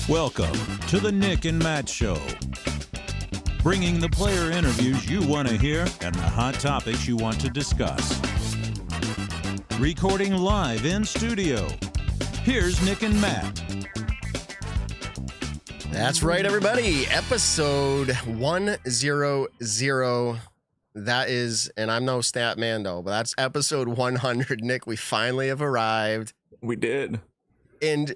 Welcome to the Nick and Matt Show, bringing the player interviews you want to hear and the hot topics you want to discuss. Recording live in studio, here's Nick and Matt. That's right, everybody. Episode 100. That is, and I'm no StatMando, but that's episode 100. Nick, we finally have arrived. We did. And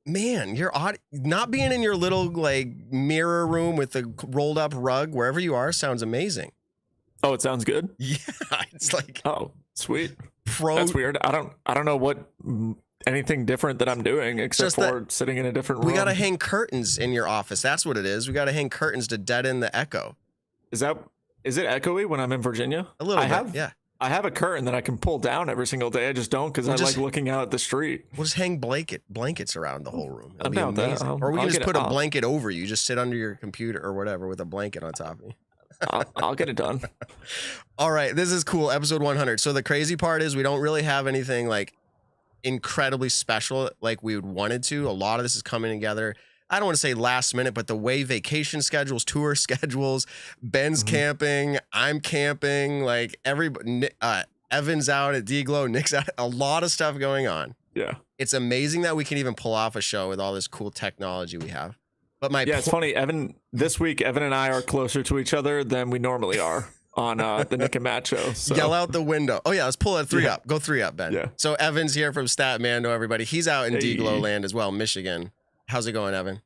man, your not being in your little like mirror room with the rolled up rug wherever you are sounds amazing. Oh, it sounds good. Yeah, it's like oh, sweet. That's weird. I don't know what anything different that I'm doing except for sitting in a different room. We got to hang curtains in your office. That's what it is. We got to hang curtains to deaden the echo. Is it echoey when I'm in Virginia? A little bit, yeah. I have a curtain that I can pull down every single day. I just don't because I like looking out at the street. We'll just hang blankets around the whole room. It'll be about amazing. that. Or we can just put a blanket over you. Just sit under your computer or whatever with a blanket on top of you. I'll get it done. All right, this is cool. Episode 100. So the crazy part is we don't really have anything like incredibly special like we would wanted to. A lot of this is coming together. I don't want to say last minute, but the way vacation schedules, tour schedules, Ben's camping, I'm camping, like everybody, Evan's out at DGLO, Nick's out, a lot of stuff going on. Yeah. It's amazing that we can even pull off a show with all this cool technology we have. But it's funny, this week, Evan and I are closer to each other than we normally are on the Nick and Matt show. So. Yell out the window. Oh yeah, let's pull a three up. Go three up, Ben. Yeah. So Evan's here from StatMando, everybody. He's out in DGLO land as well, Michigan. How's it going, Evan?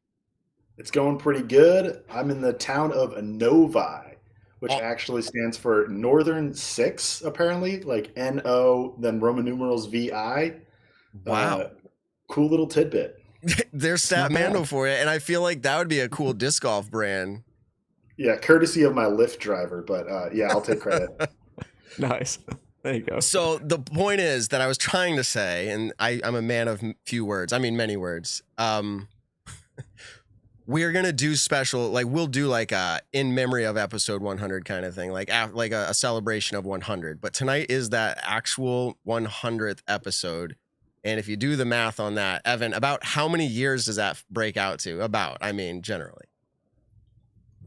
It's going pretty good. I'm in the town of Novi, which actually stands for Northern 6, apparently, like N-O, then Roman numerals V-I. Wow. Cool little tidbit. There's StatMando for you, and I feel like that would be a cool disc golf brand. Yeah, courtesy of my Lyft driver, but yeah, I'll take credit. Nice. There you go. So the point is that I was trying to say, and I'm a man of few words. I mean, many words. We're going to do special, like we'll do like a in memory of episode 100 kind of thing, like a celebration of 100. But tonight is that actual 100th episode. And if you do the math on that, Evan, about how many years does that break out to? Generally.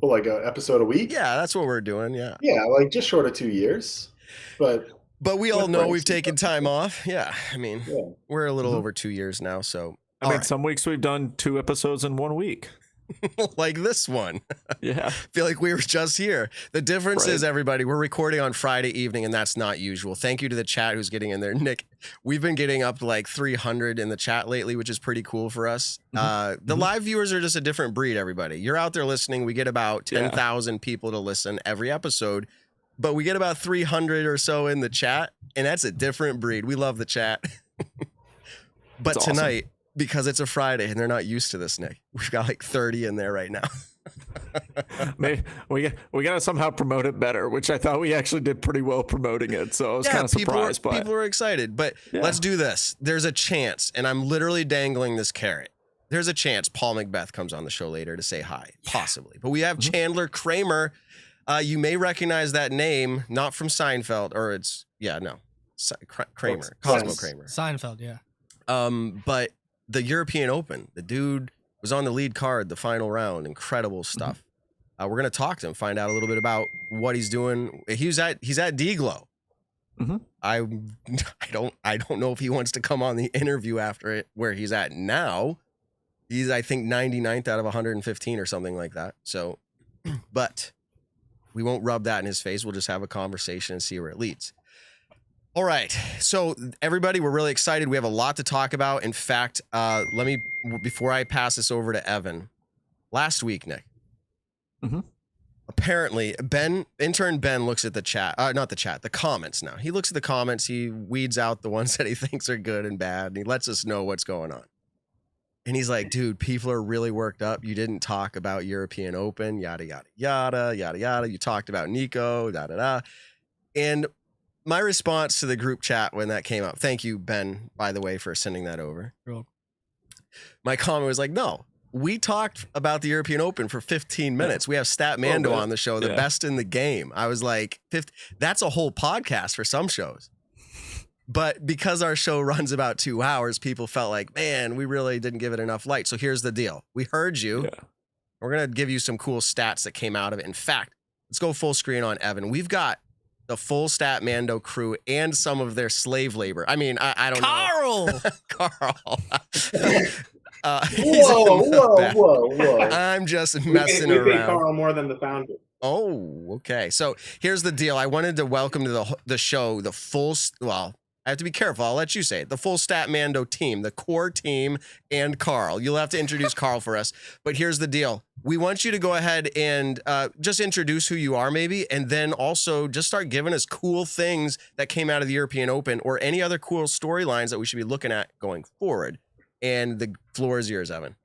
Well, like an episode a week? Yeah, that's what we're doing. Yeah. Yeah, like just short of 2 years. But we all know we've taken time off. Yeah. We're a little over 2 years now. So some weeks we've done 2 episodes in 1 week. Like this one. Yeah. I feel like we were just here. The difference is, everybody, we're recording on Friday evening, and that's not usual. Thank you to the chat who's getting in there. Nick, we've been getting up to like 300 in the chat lately, which is pretty cool for us. The live viewers are just a different breed, everybody. You're out there listening. We get about 10,000 people to listen every episode, but we get about 300 or so in the chat, and that's a different breed. We love the chat. But that's tonight, because it's a Friday and they're not used to this, Nick, we've got like 30 in there right now. Maybe we got to somehow promote it better, which I thought we actually did pretty well promoting it. So I was kind of surprised by it. People are excited, but let's do this. There's a chance, and I'm literally dangling this carrot. There's a chance Paul Mcbeth comes on the show later to say hi, possibly. But we have Chandler Kramer. You may recognize that name, not from Seinfeld, or Kramer, Cosmo Kramer. Seinfeld, yeah. But the European Open, the dude was on the lead card, the final round, incredible stuff. We're going to talk to him, find out a little bit about what he's doing. He's at DGLO. I don't know if he wants to come on the interview after it, where he's at now. He's, I think, 99th out of 115 or something like that. So, but we won't rub that in his face. We'll just have a conversation and see where it leads. All right. So everybody, we're really excited. We have a lot to talk about. In fact, before I pass this over to Evan, last week, Nick, apparently intern Ben looks at the chat, the comments now. He looks at the comments. He weeds out the ones that he thinks are good and bad, and he lets us know what's going on. And he's like, dude, people are really worked up. You didn't talk about European Open, yada, yada, yada, yada, yada. You talked about Nico, da, da, da. And my response to the group chat when that came up, thank you, Ben, by the way, for sending that over. Cool. My comment was like, no, we talked about the European Open for 15 minutes. We have StatMando on the show, the best in the game. I was like, that's a whole podcast for some shows. But because our show runs about 2 hours, people felt like, man, we really didn't give it enough light. So here's the deal. We heard you. Yeah. We're going to give you some cool stats that came out of it. In fact, let's go full screen on Evan. We've got the full StatMando crew and some of their slave labor. I mean, I don't know. Carl. Whoa. I'm just messing around. We pay Carl more than the founder. Oh, okay. So here's the deal. I wanted to welcome to the show the full, well, I have to be careful. I'll let you say it. The full StatMando team, the core team, and Carl. You'll have to introduce Carl for us. But here's the deal. We want you to go ahead and just introduce who you are maybe, and then also just start giving us cool things that came out of the European Open or any other cool storylines that we should be looking at going forward. And the floor is yours, Evan.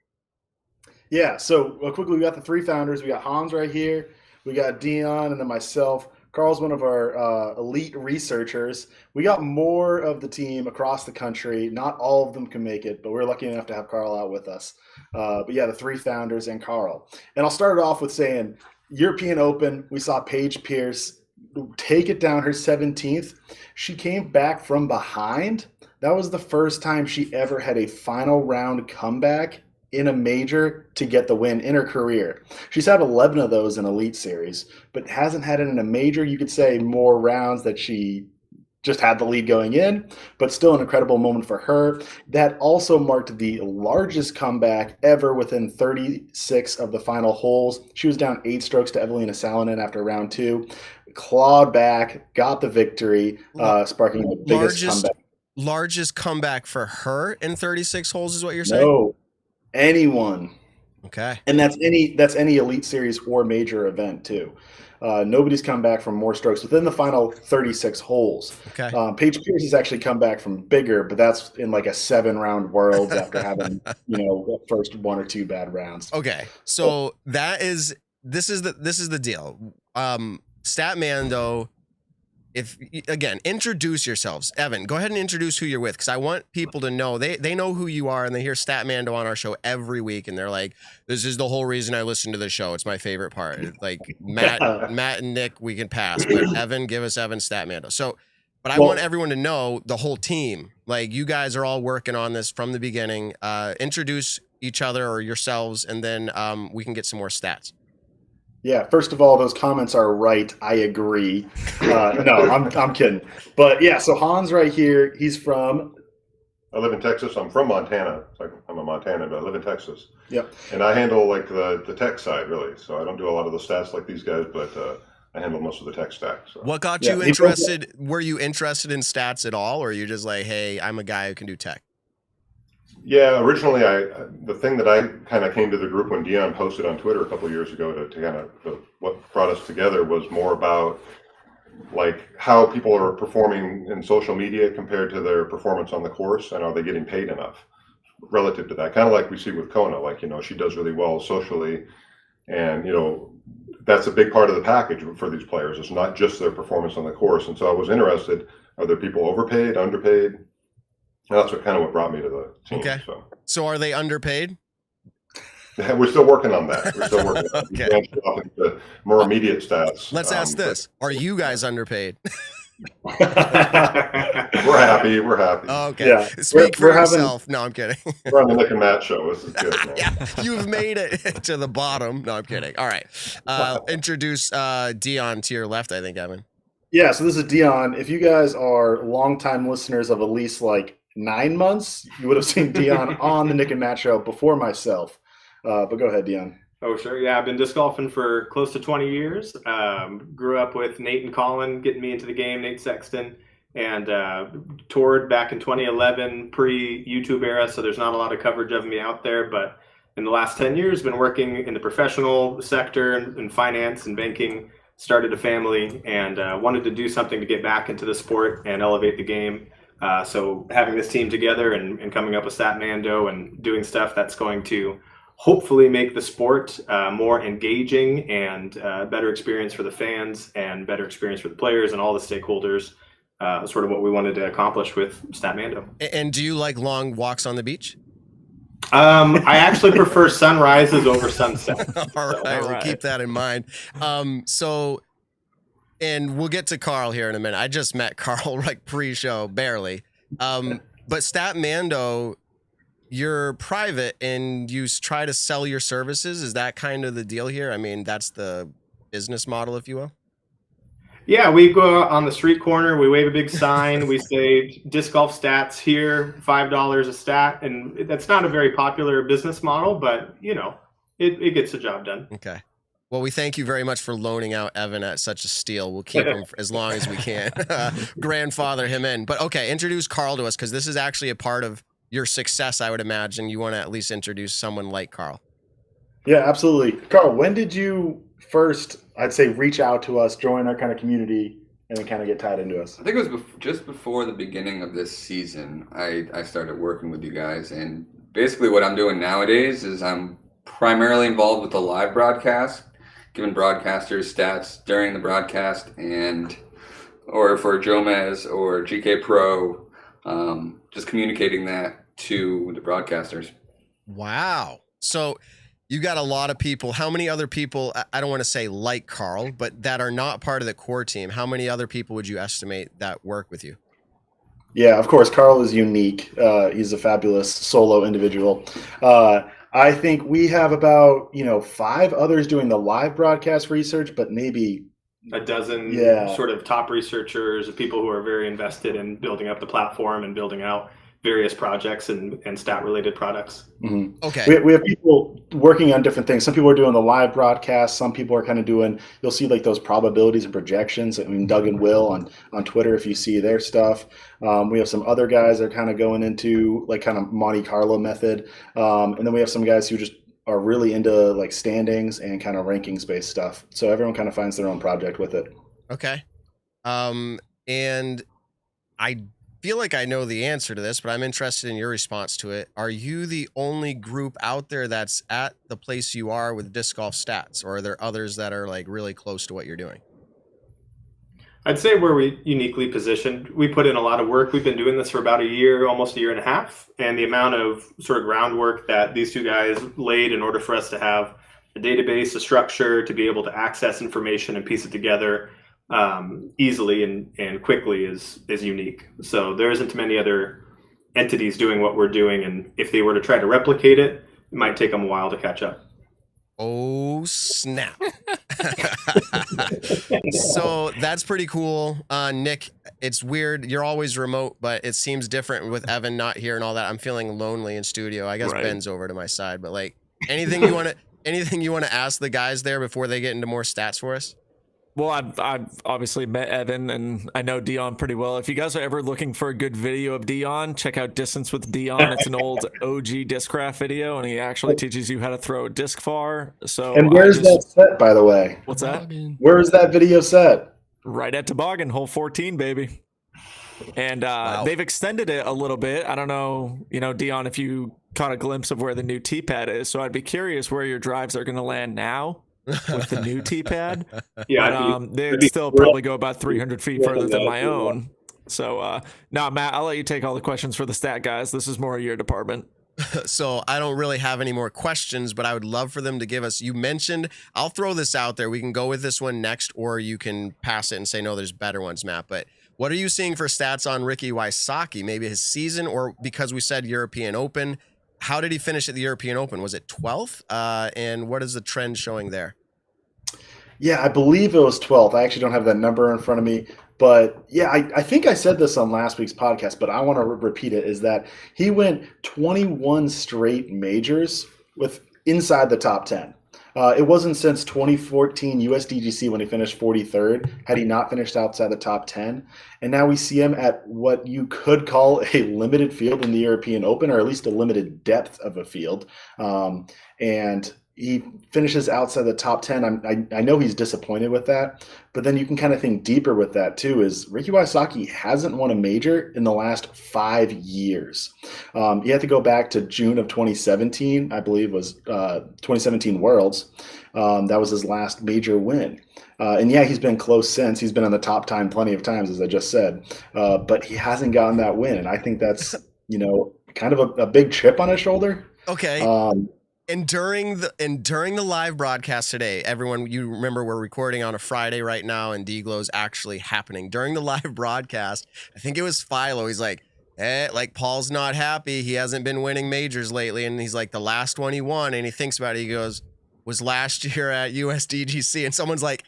Yeah, so quickly, we got the 3 founders. We got Hans right here. We got Dion, and then myself. Carl's one of our elite researchers. We got more of the team across the country. Not all of them can make it, but we're lucky enough to have Carl out with us. But yeah, the 3 founders and Carl. And I'll start it off with saying, European Open, we saw Paige Pierce take it down her 17th. She came back from behind. That was the first time she ever had a final round comeback in a major to get the win in her career. She's had 11 of those in Elite Series, but hasn't had it in a major. You could say more rounds that she just had the lead going in, but still an incredible moment for her. That also marked the largest comeback ever within 36 of the final holes. She was down 8 strokes to Evelina Salonen after round 2, clawed back, got the victory, sparking the biggest comeback. Largest comeback for her in 36 holes is what you're saying? No. Anyone. Okay. And that's any Elite Series or major event too. Nobody's come back from more strokes within the final 36 holes. Okay. Paige Pierce has actually come back from bigger, but that's in like a 7-round Worlds after having, first 1 or 2 bad rounds. Okay. So this is the deal. StatMando, introduce yourselves. Evan, go ahead and introduce who you're with, because I want people to know they know who you are, and they hear StatMando on our show every week, and they're like, "This is the whole reason I listen to the show. It's my favorite part." Like Matt and Nick, we can pass, but Evan, give us Evan StatMando. So, but I want everyone to know the whole team. Like you guys are all working on this from the beginning. Introduce each other or yourselves, and then we can get some more stats. Yeah, first of all, those comments are right. I agree. No, I'm kidding. But yeah, so Hans right here, he's from... I live in Texas. I'm from Montana. I'm a Montanan, but I live in Texas. Yep. And I handle like the tech side, really. So I don't do a lot of the stats like these guys, but I handle most of the tech stack. So. What got you interested? Were you interested in stats at all? Or are you just like, hey, I'm a guy who can do tech? Yeah, originally, the thing that I kind of came to the group when Dion posted on Twitter a couple of years ago to kind of what brought us together was more about like how people are performing in social media compared to their performance on the course, and are they getting paid enough relative to that? Kind of like we see with Kona, like, she does really well socially, and, that's a big part of the package for these players. It's not just their performance on the course. And so I was interested, are there people overpaid, underpaid? That's what brought me to the team. Okay. So are they underpaid? We're still working on that. We're still working on the more immediate stats. Let's ask this. Are you guys underpaid? We're happy. Okay. Yeah. Speak for yourself. No, I'm kidding. We're on the Nick and Matt show. This is good, man. Yeah, you've made it to the bottom. No, I'm kidding. All right. Introduce Dion to your left, I think, Evan. Yeah, so this is Dion. If you guys are longtime listeners of at least like 9 months, you would have seen Dion on the Nick and Matt show before myself. But go ahead, Dion. Oh, sure. Yeah, I've been disc golfing for close to 20 years. Grew up with Nate and Colin getting me into the game, Nate Sexton, and toured back in 2011, pre-YouTube era, so there's not a lot of coverage of me out there. But in the last 10 years, been working in the professional sector and finance and banking, started a family, and wanted to do something to get back into the sport and elevate the game. So having this team together and coming up with StatMando and doing stuff that's going to hopefully make the sport more engaging and better experience for the fans and better experience for the players and all the stakeholders. Sort of what we wanted to accomplish with StatMando. And do you like long walks on the beach? I actually prefer sunrises over sunset. All right, we'll keep that in mind. So And we'll get to Carl here in a minute. I just met Carl like pre-show, barely. But StatMando, you're private and you try to sell your services. Is that kind of the deal here? I mean, that's the business model, if you will. Yeah, we go out on the street corner, we wave a big sign, we say disc golf stats here, $5 a stat, and that's not a very popular business model, but you know, it gets the job done. Okay. Well, we thank you very much for loaning out Evan at such a steal. We'll keep him for as long as we can. Grandfather him in. But okay, introduce Carl to us, because this is actually a part of your success, I would imagine. You want to at least introduce someone like Carl. Yeah, absolutely. Carl, when did you first, I'd say, reach out to us, join our kind of community, and then kind of get tied into us? I think it was just before the beginning of this season, I started working with you guys. And basically what I'm doing nowadays is I'm primarily involved with the live broadcast, giving broadcasters stats during the broadcast, or for Jomez or GK Pro, just communicating that to the broadcasters. Wow. So you got a lot of people. How many other people, I don't want to say like Carl, but that are not part of the core team? How many other people would you estimate that work with you? Yeah, of course, Carl is unique. He's a fabulous solo individual. I think we have about 5 others doing the live broadcast research, but maybe a dozen sort of top researchers, people who are very invested in building up the platform and building out various projects and stat-related products. Mm-hmm. Okay. We have people working on different things. Some people are doing the live broadcast. Some people are kind of doing, you'll see like those probabilities and projections. I mean, Doug and Will on Twitter, if you see their stuff. We have some other guys that are kind of going into like kind of Monte Carlo method. And then we have some guys who just are really into like standings and kind of rankings-based stuff. So everyone kind of finds their own project with it. Okay. And I feel like I know the answer to this, but I'm interested in your response to it. Are you the only group out there that's at the place you are with disc golf stats, or are there others that are like really close to what you're doing? I'd say we're uniquely positioned. We put in a lot of work. We've been doing this for about a year, almost a year and a half. And the amount of sort of groundwork that these two guys laid in order for us to have a database, a structure, to be able to access information and piece it together easily and quickly is unique. So there isn't many other entities doing what we're doing. And if they were to try to replicate it, it might take them a while to catch up. Oh, snap. So that's pretty cool. Nick, it's weird. You're always remote, but it seems different with Evan not here and all that. I'm feeling lonely in studio. I guess Right. Ben's over to my side, but like anything you want to ask the guys there before they get into more stats for us? Well, I've obviously met Evan, and I know Dion pretty well. If you guys are ever looking for a good video of Dion, check out Distance with Dion. It's an old OG Discraft video, and he actually teaches you how to throw a disc far. So, And where's that set, by the way? What's that? Where is that video set? Right at Toboggan, hole 14, baby. And they've extended it a little bit. I don't know, Dion, if you caught a glimpse of where the new tee-pad is. So I'd be curious where your drives are going to land now with the new tee-pad. Yeah, but they'd still probably go about 300 feet further than my own. So now, Matt, I'll let you take all the questions for the stat guys. This is more your department. So I don't really have any more questions, but I would love for them to give us, you mentioned, I'll throw this out there. We can go with this one next, or you can pass it and say, no, there's better ones, Matt. But what are you seeing for stats on Ricky Wysocki? Maybe his season, or because we said European Open, how did he finish at the European Open? Was it 12th? And what is the trend showing there? Yeah, I believe it was 12th. I actually don't have that number in front of me. But yeah, I think I said this on last week's podcast, but I want to repeat it, is that he went 21 straight majors with inside the top 10. It wasn't since 2014 USDGC when he finished 43rd, had he not finished outside the top 10. And now we see him at what you could call a limited field in the European Open, or at least a limited depth of a field. And he finishes outside the top 10. I know he's disappointed with that, but then you can kind of think deeper with that too, is Ricky Wysocki hasn't won a major in the last 5 years. You have to go back to June of 2017, I believe was 2017 Worlds. That was his last major win. And yeah, he's been close since. He's been on the top 10 plenty of times, as I just said, but he hasn't gotten that win. And I think that's, kind of a big chip on his shoulder. Okay. And during the live broadcast today, everyone, you remember we're recording on a Friday right now, and DGLO's actually happening. During the live broadcast, I think it was Philo. He's like, like Paul's not happy. He hasn't been winning majors lately, and he's like, the last one he won, and he thinks about it. He goes, was last year at USDGC, and someone's like,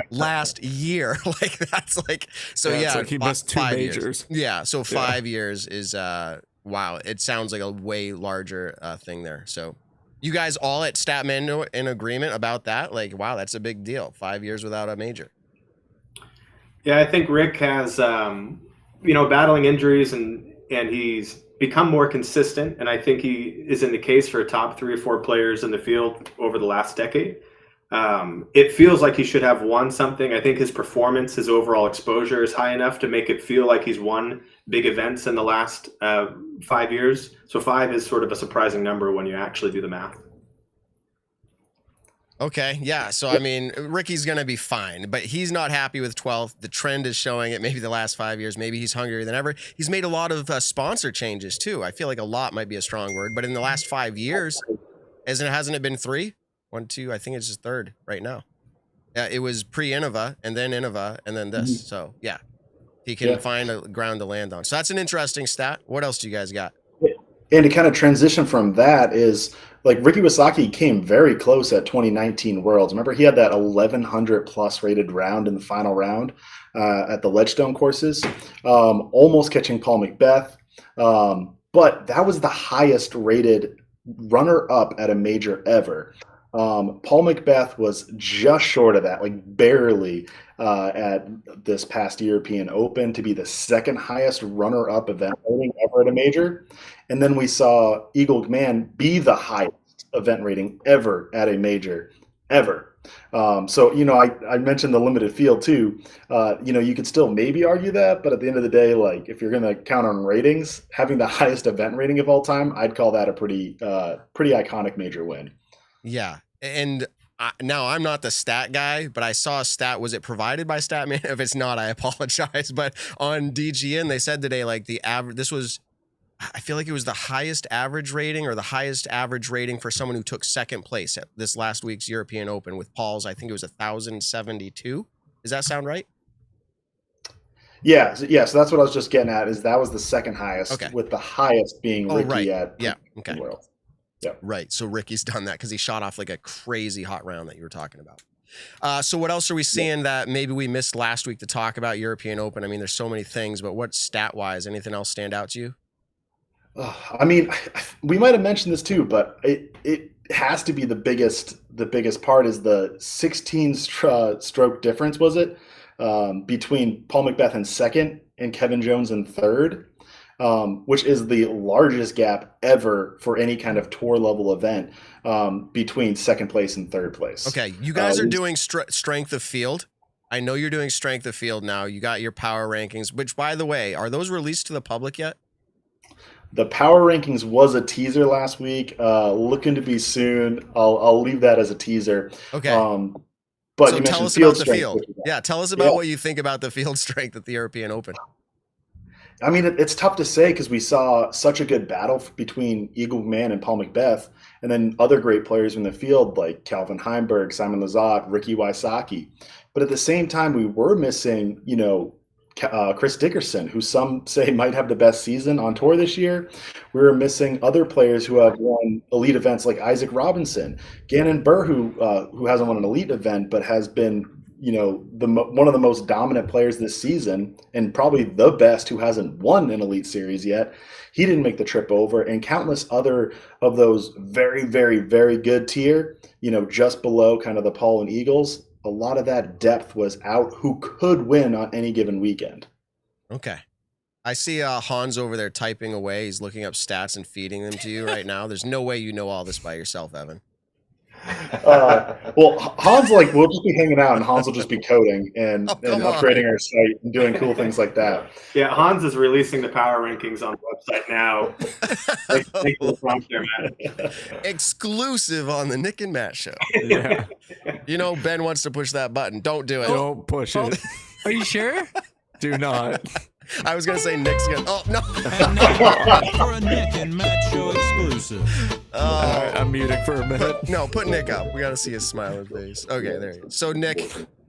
last year, like that's like, so yeah, it's like he missed 2 majors. Yeah, so 5 years is wow. It sounds like a way larger thing there. So. You guys all at StatMando in agreement about that? Like, wow, that's a big deal. 5 years without a major. Yeah, I think Rick has, battling injuries and he's become more consistent. And I think he is in the case for top 3 or 4 players in the field over the last decade. It feels like he should have won something. I think his performance, his overall exposure is high enough to make it feel like he's won big events in the last 5 years. So 5 is sort of a surprising number when you actually do the math. Okay, yeah. So, I mean, Ricky's going to be fine, but he's not happy with 12th. The trend is showing it. Maybe the last 5 years, maybe he's hungrier than ever. He's made a lot of sponsor changes, too. I feel like a lot might be a strong word, but in the last 5 years, hasn't it been 3? 1, 2, I think it's his 3rd right now. It was pre-Innova, and then Innova, and then this. Mm-hmm. So, yeah, he can find a ground to land on. So that's an interesting stat. What else do you guys got? And to kind of transition from that is, like, Ricky Wysocki came very close at 2019 Worlds. Remember, he had that 1,100-plus rated round in the final round at the Ledgestone courses, almost catching Paul Mcbeth. But that was the highest rated runner-up at a major ever. Paul Mcbeth was just short of that, like barely at this past European Open to be the 2nd highest runner-up event rating ever at a major. And then we saw Eagle Man be the highest event rating ever at a major, ever. So, I mentioned the limited field too. You could still maybe argue that, but at the end of the day, like if you're going to count on ratings, having the highest event rating of all time, I'd call that a pretty iconic major win. Yeah. And now I'm not the stat guy, but I saw a stat. Was it provided by StatMan? If it's not, I apologize. But on DGN, they said today, like the average, I feel like it was the highest average rating or the highest average rating for someone who took 2nd place at this last week's European Open with Paul's. I think it was 1,072. Does that sound right? Yeah. So that's what I was just getting at, is that was the 2nd highest, with the highest being Ricky at World. Yeah. Right. So Ricky's done that because he shot off like a crazy hot round that you were talking about. So what else are we seeing that maybe we missed last week to talk about European Open? I mean, there's so many things, but what stat-wise, anything else stand out to you? I mean, we might have mentioned this too, but it has to be the biggest part is the 16 stroke difference, was it? Between Paul Mcbeth in 2nd and Kevin Jones in 3rd. Which is the largest gap ever for any kind of tour level event between 2nd place and 3rd place. Okay, you guys are doing strength of field. I know you're doing strength of field now. You got your power rankings, which, by the way, are those released to the public yet? The power rankings was a teaser last week. Looking to be soon. I'll leave that as a teaser. Okay. But so you tell us about the field. Yeah, tell us about what you think about the field strength at the European Open. I mean, it's tough to say because we saw such a good battle between Eagle Man and Paul Mcbeth, and then other great players in the field like Calvin Heimberg, Simon Lizotte, Ricky Wysocki. But at the same time, we were missing, Chris Dickerson, who some say might have the best season on tour this year. We were missing other players who have won elite events like Isaac Robinson, Gannon Burr, who hasn't won an elite event but has been one of the most dominant players this season and probably the best who hasn't won an elite series yet. He didn't make the trip over, and countless other of those very, very, very good tier, just below kind of the Paul and Eagles. A lot of that depth was out who could win on any given weekend. Okay. I see Hans over there typing away. He's looking up stats and feeding them to you right now. There's no way you know all this by yourself, Evan. Well, Hans, we'll just be hanging out, and Hans will just be coding and upgrading our site and doing cool things like that. Yeah, Hans is releasing the power rankings on the website now. Thank you for there, Matt. Exclusive on the Nick and Matt show. Yeah. Ben wants to push that button. Don't do it. Don't push it. Are you sure? Do not. I was gonna say Nick's gonna. Oh no! And now for a Nick and Matt Show exclusive. All right, I'm muting for a minute. Put Nick up. We gotta see his smiling face. Okay, there you go. So Nick,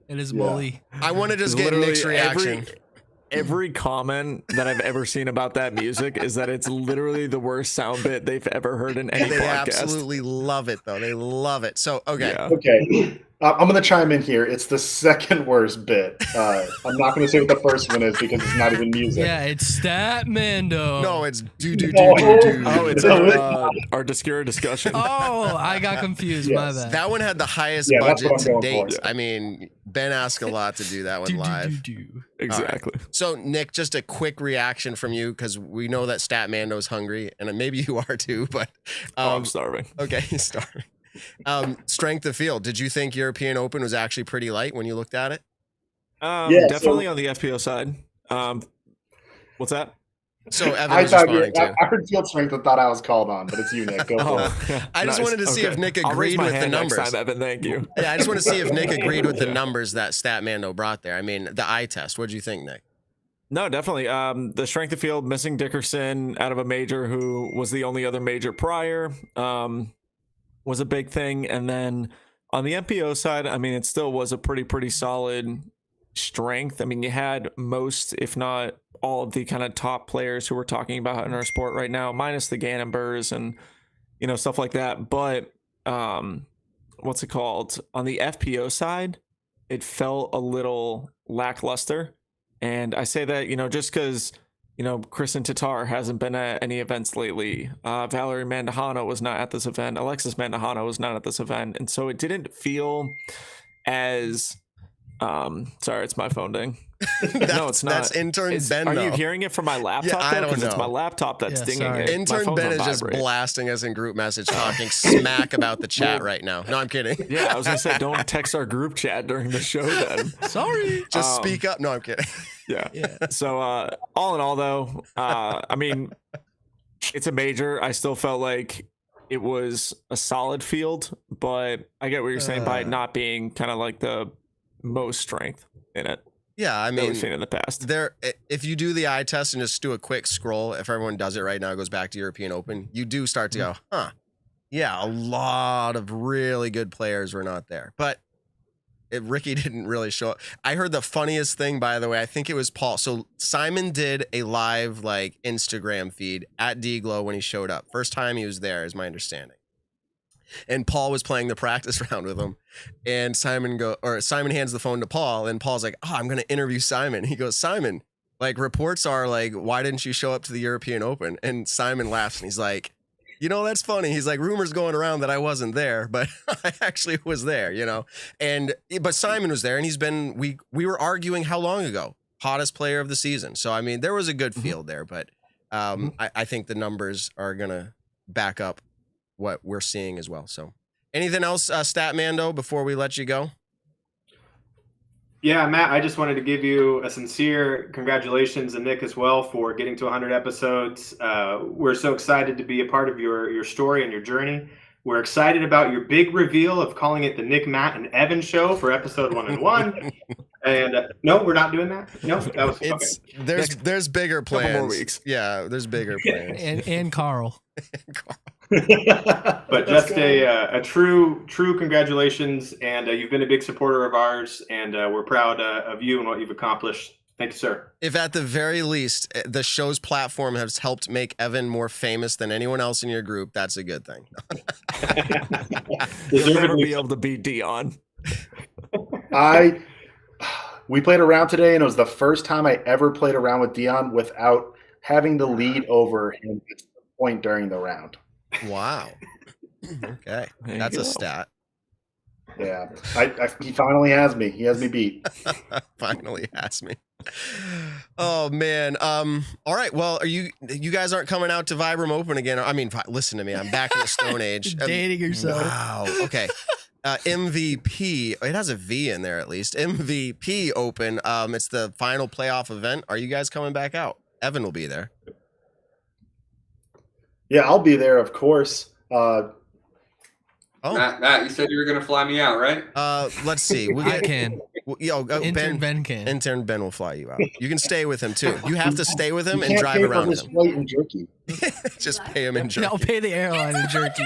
It is bully. I want to just get Literally Nick's reaction. Every comment that I've ever seen about that music is that it's literally the worst sound bit they've ever heard in any They podcast. absolutely love it, though. They love it. So, okay. Yeah. Okay, I'm going to chime in here. It's the second worst bit. I'm not going to say what the first one is because it's not even music. Yeah, it's StatMando. No, it's do. Oh, it's No, our Discura discussion. Oh, I got confused. Yes. My bad. That one had the highest Yeah, that's budget what I'm to going date. for. I mean, Ben asked a lot to do that one live. Exactly. So, Nick, just a quick reaction from you because we know that StatMando's hungry, and maybe you are too. But I'm starving. okay, he's starving. Strength of field. Did you think European Open was actually pretty light when you looked at it? Yeah, Definitely on the FPO side. What's that? So Evan I was thought responding too. I heard field strength and thought I was called on, but it's you, Nick. Go for it. I just Nice. wanted to see if Nick I'll raise agreed my with the hand next numbers. time, Evan. Thank you. Yeah, I just want to see if Nick agreed with the numbers that StatMando brought there. I mean, the eye test. What did you think, Nick? No, definitely. The strength of field, missing Dickerson out of a major who was the only other major prior, was a big thing. And then on the MPO side, I mean, it still was a pretty solid strength. I mean, you had most, if not all of the kind of top players who we're talking about in our sport right now, minus the Gannonbers and, stuff like that. But what's it called? On the FPO side, it felt a little lackluster. And I say that, just because, Kristen Tatar hasn't been at any events lately. Valerie Mandahano was not at this event. Alexis Mandahano was not at this event. And so it didn't feel as... sorry, it's my phone ding. No, it's not. That's intern Ben. Are though. you hearing it from my laptop? Yeah, I don't Because it's know. my laptop that's Yeah, dinging sorry. it. My Intern phone's Ben on is just vibrate. blasting us in group message, talking smack about the chat right now. No, I'm kidding. Yeah, I was gonna say don't text our group chat during the show then. Sorry. Just speak up. No, I'm kidding. Yeah. Yeah. So all in all though, I mean, it's a major. I still felt like it was a solid field, but I get what you're saying by it not being kind of like the most strength in it. Yeah, I that mean, we've seen in the past. if you do the eye test and just do a quick scroll, if everyone does it right now, it goes back to European Open, you do start to go, huh? Yeah, a lot of really good players were not there, but Ricky didn't really show up. I heard the funniest thing, by the way. I think it was Paul. So Simon did a live Instagram feed at DGLO when he showed up. First time he was there, is my understanding. And Paul was playing the practice round with him, and Simon hands the phone to Paul, and Paul's like, "Oh, I'm going to interview Simon." He goes, "Simon, reports are why didn't you show up to the European Open?" And Simon laughs and he's like, "That's funny." He's like, "Rumors going around that I wasn't there, but I actually was there, but Simon was there, and he's been. We were arguing how long ago, hottest player of the season. So I mean, there was a good field there, but I think the numbers are gonna back up what we're seeing as well. So, anything else, StatMando, before we let you go? Yeah, Matt, I just wanted to give you a sincere congratulations, and Nick as well, for getting to 100 episodes. We're so excited to be a part of your story and your journey. We're excited about your big reveal of calling it the Nick, Matt, and Evan show for episode 1 and 1. And no, we're not doing that. No, that was okay. There's bigger plans. Couple more weeks. Yeah, there's bigger plans. And Carl. But just a true congratulations, and you've been a big supporter of ours, and we're proud of you and what you've accomplished. Thank you, sir. If at the very least the show's platform has helped make Evan more famous than anyone else in your group, that's a good thing. You'll never be able to beat Dion. We played a round today, and it was the first time I ever played a round with Dion without having to lead over him at the point during the round. Wow. Okay, There you that's a go. stat. Yeah, he finally has me. He has me beat. Finally has me. Oh man. All right. Well, you guys aren't coming out to Vibram Open again? I mean, listen to me. I'm back in the Stone Age. Dating yourself. Wow. Okay. MVP. It has a V in there at least. MVP Open. It's the final playoff event. Are you guys coming back out? Evan will be there. Yeah, I'll be there, of course. Oh, Matt, you said you were gonna fly me out, right? let's see. I can. Intern Ben can. Intern Ben will fly you out. You can stay with him too. You have to stay with him You and can't drive pay for around with this him. flight in jerky. Just pay him in jerky. I'll pay the airline in jerky.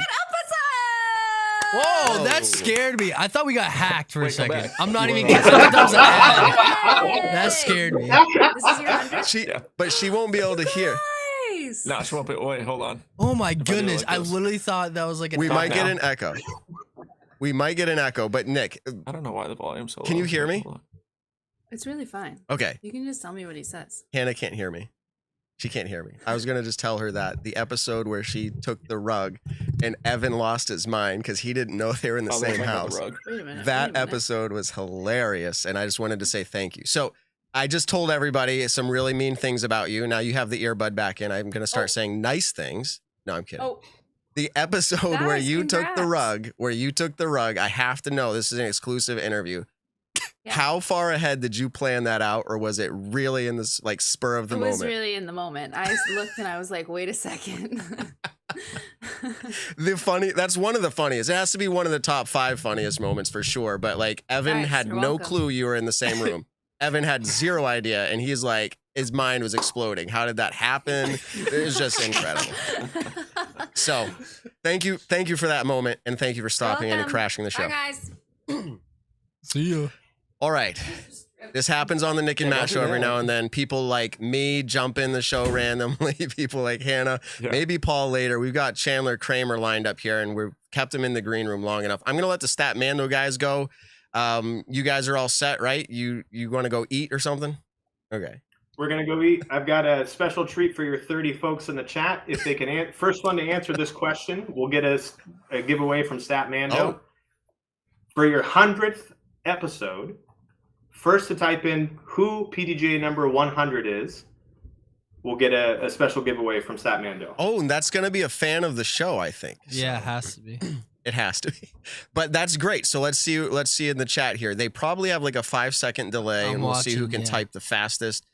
Whoa, Oh. that scared me. I thought we got hacked for a Wait, come second. back. I'm not even kidding. I thought that was an ad. That scared me. This is your 100th. But she won't be able to hear. Nice. No, she won't be. Wait, hold on. Oh my do it goodness. like I this. literally thought that was like an We ad. might get now. an echo. We might get an echo, but Nick, I don't know why the volume's so low. Can you hear me? Hold on. It's really fine. okay, You can just tell me what he says. Hannah can't hear me. She can't hear me. I was going to just tell her that the episode where she took the rug and Evan lost his mind because he didn't know they were in the Oh, they're same talking about house. the rug. Wait a minute. wait a That minute. episode was hilarious, and I just wanted to say thank you. So I just told everybody some really mean things about you. Now you have the earbud back in. I'm going to start saying nice things. No, I'm kidding. Oh, The episode where Guys, you took the congrats. rug, I have to know, this is an exclusive interview. Yeah. How far ahead did you plan that out, or was it really in this like spur of the it moment? was really in the moment. I looked and I was like, wait a second. That's one of the funniest. It has to be one of the top 5 funniest moments for sure. But like Evan Nice, had you're no welcome. clue you were in the same room. Evan had zero idea, and he's like, his mind was exploding. How did that happen? It was just incredible. So, thank you for that moment, and thank you for stopping in and Welcome. crashing the show. Bye, guys. See ya. All right. This happens on the Nick and Yeah, Matt don't show do every that. now and then. People like me jump in the show randomly. People like Hannah, Yeah. maybe Paul later. We've got Chandler Kramer lined up here, and we've kept him in the green room long enough. I'm going to let the StatMando guys go. You guys are all set, right? You want to go eat or something? Okay. We're gonna go eat. I've got a special treat for your 30 folks in the chat. If they can, first one to answer this question, we'll get us a giveaway from StatMando. Oh. For your 100th episode, first to type in who PDJ number 100 is, we'll get a special giveaway from StatMando. Oh, and that's going to be a fan of the show, I think. Yeah, it has to be. It has to be. But that's great. So let's see in the chat here. They probably have like a 5-second delay, I'm and we'll see who watching, can yeah. type the fastest.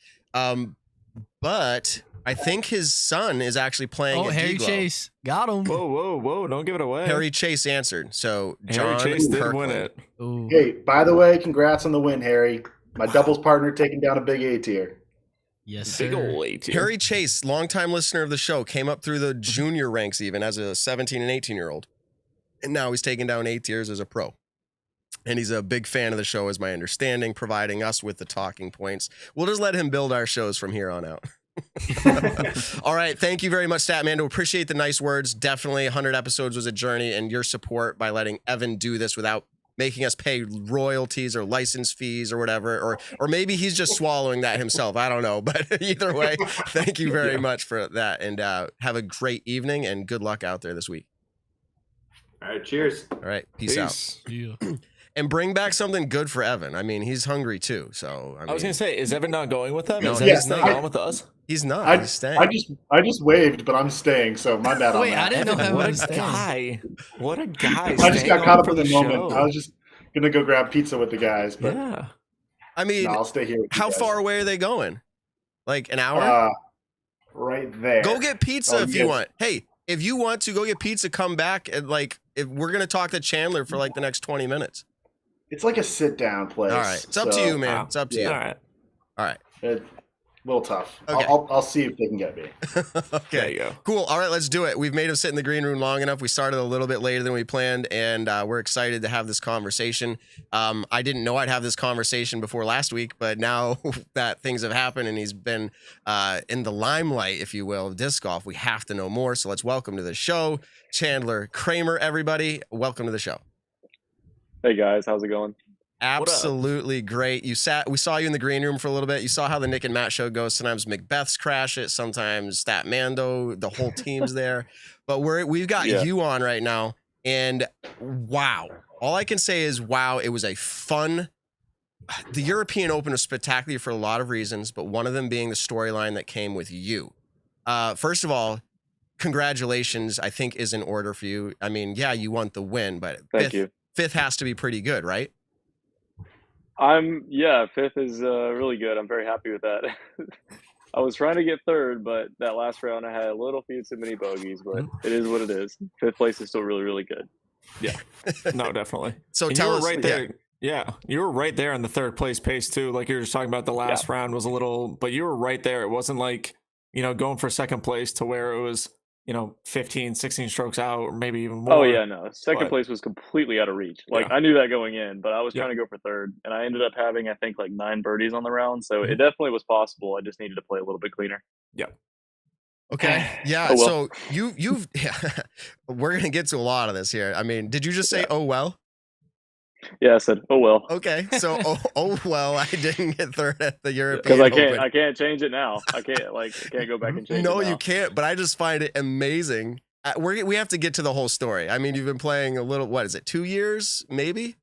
But I think his son is actually playing Oh, at Harry DGLO. Chase. Got him. Whoa! Don't give it away. Harry Chase answered. So Harry John Chase did Kirkland. win it. Ooh. Hey, by the way, congrats on the win, Harry. My doubles partner taking down a big A tier. Yes, Big sir. ol' 18. Harry Chase, longtime listener of the show, came up through the junior ranks even as a 17 and 18-year-old. And now he's taking down A tiers as a pro. And he's a big fan of the show, is my understanding, providing us with the talking points. We'll just let him build our shows from here on out. All right. Thank you very much, StatMando. Appreciate the nice words. Definitely 100 episodes was a journey, and your support by letting Evan do this without making us pay royalties or license fees or whatever, or maybe he's just swallowing that himself. I don't know. But either way, thank you very much for that, and have a great evening and good luck out there this week. All right, cheers. All right. Peace out. Yeah. And bring back something good for Evan. I mean, he's hungry too. So I was gonna say, is Evan not going with them? No, is he's Evan not. going with us? he's not. I He's staying. I just waved, but I'm staying, so my bad on Wait, that. I didn't know Evan, Evan what was a staying. guy! What a guy! I just staying got on caught up for in the moment. show. I was just gonna go grab pizza with the guys, but Yeah. I mean, no, I'll stay here. With you how guys. far away are they going? Like an hour? Right there. Go get pizza Oh, if you yes. want. Hey, if you want to go get pizza, come back and like if we're gonna talk to Chandler for like the next 20 minutes. It's like a sit down place. All right. It's up to so you, man. Wow. It's up to Yeah. you. All right. All right. It's a little tough. Okay. I'll see if they can get me. There Okay. you go. Cool. All right, let's do it. We've made him sit in the green room long enough. We started a little bit later than we planned, and we're excited to have this conversation. I didn't know I'd have this conversation before last week, but now that things have happened and he's been in the limelight, if you will, of disc golf, we have to know more. So let's welcome to the show, Chandler Kramer, everybody. Welcome to the show. Hey guys, how's it going? Absolutely great. We saw you in the green room for a little bit. You saw how the Nick and Matt show goes. Sometimes Mcbeth's crash it, sometimes StatMando, the whole team's there. But we've got you on right now, and wow. All I can say is wow, it was a fun. The European Open was spectacular for a lot of reasons, but one of them being the storyline that came with you. First of all, congratulations, I think is in order for you. I mean, yeah, you want the win, but Thank you. fifth has to be pretty good, right? Fifth is really good. I'm very happy with that. I was trying to get third, but that last round I had a little few too many bogeys, but it is what it is. Fifth place is still really, really good. Yeah. No, definitely. So And tell you were us, right there. Yeah, you were right there in the third place pace too. Like you were just talking about, the last round was a little, but you were right there. It wasn't like, going for second place to where it was, 15, 16 strokes out, or maybe even more. Oh yeah, no. Second But place was completely out of reach. Like yeah, I knew that going in, but I was yeah, trying to go for third, and I ended up having I think like 9 birdies on the round, so it Mhm. definitely was possible. I just needed to play a little bit cleaner. yeah. Okay. Yeah. Oh well. So you've we're gonna get to a lot of this here. I mean, did you just say Yeah. oh well? Yeah, I said, oh well, Okay. So oh well, I didn't get third at the because European Open. I can't change it now. I can't go back and change No, it now. you can't. But I just find it amazing. We have to get to the whole story. I mean, you've been playing a little. What is it? 2 years, maybe?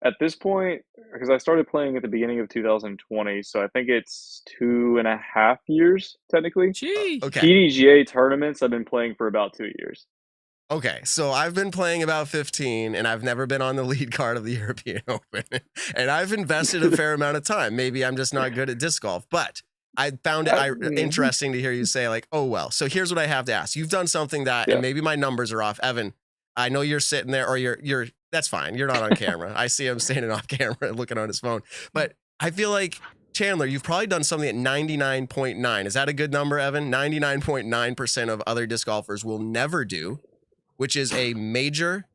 At this point, because I started playing at the beginning of 2020, so I think it's 2.5 years technically. Gee. Okay. PDGA tournaments I've been playing for about 2 years. Okay, so I've been playing about 15, and I've never been on the lead card of the European Open. And I've invested a fair amount of time. Maybe I'm just not good at disc golf, but I found it interesting to hear you say, like, oh, well. So here's what I have to ask. You've done something that, and maybe my numbers are off. Evan, I know you're sitting there, or you're that's fine. You're not on camera. I see him standing off camera looking on his phone. But I feel like, Chandler, you've probably done something at 99.9. Is that a good number, Evan? 99.9% of other disc golfers will never do, which is a major,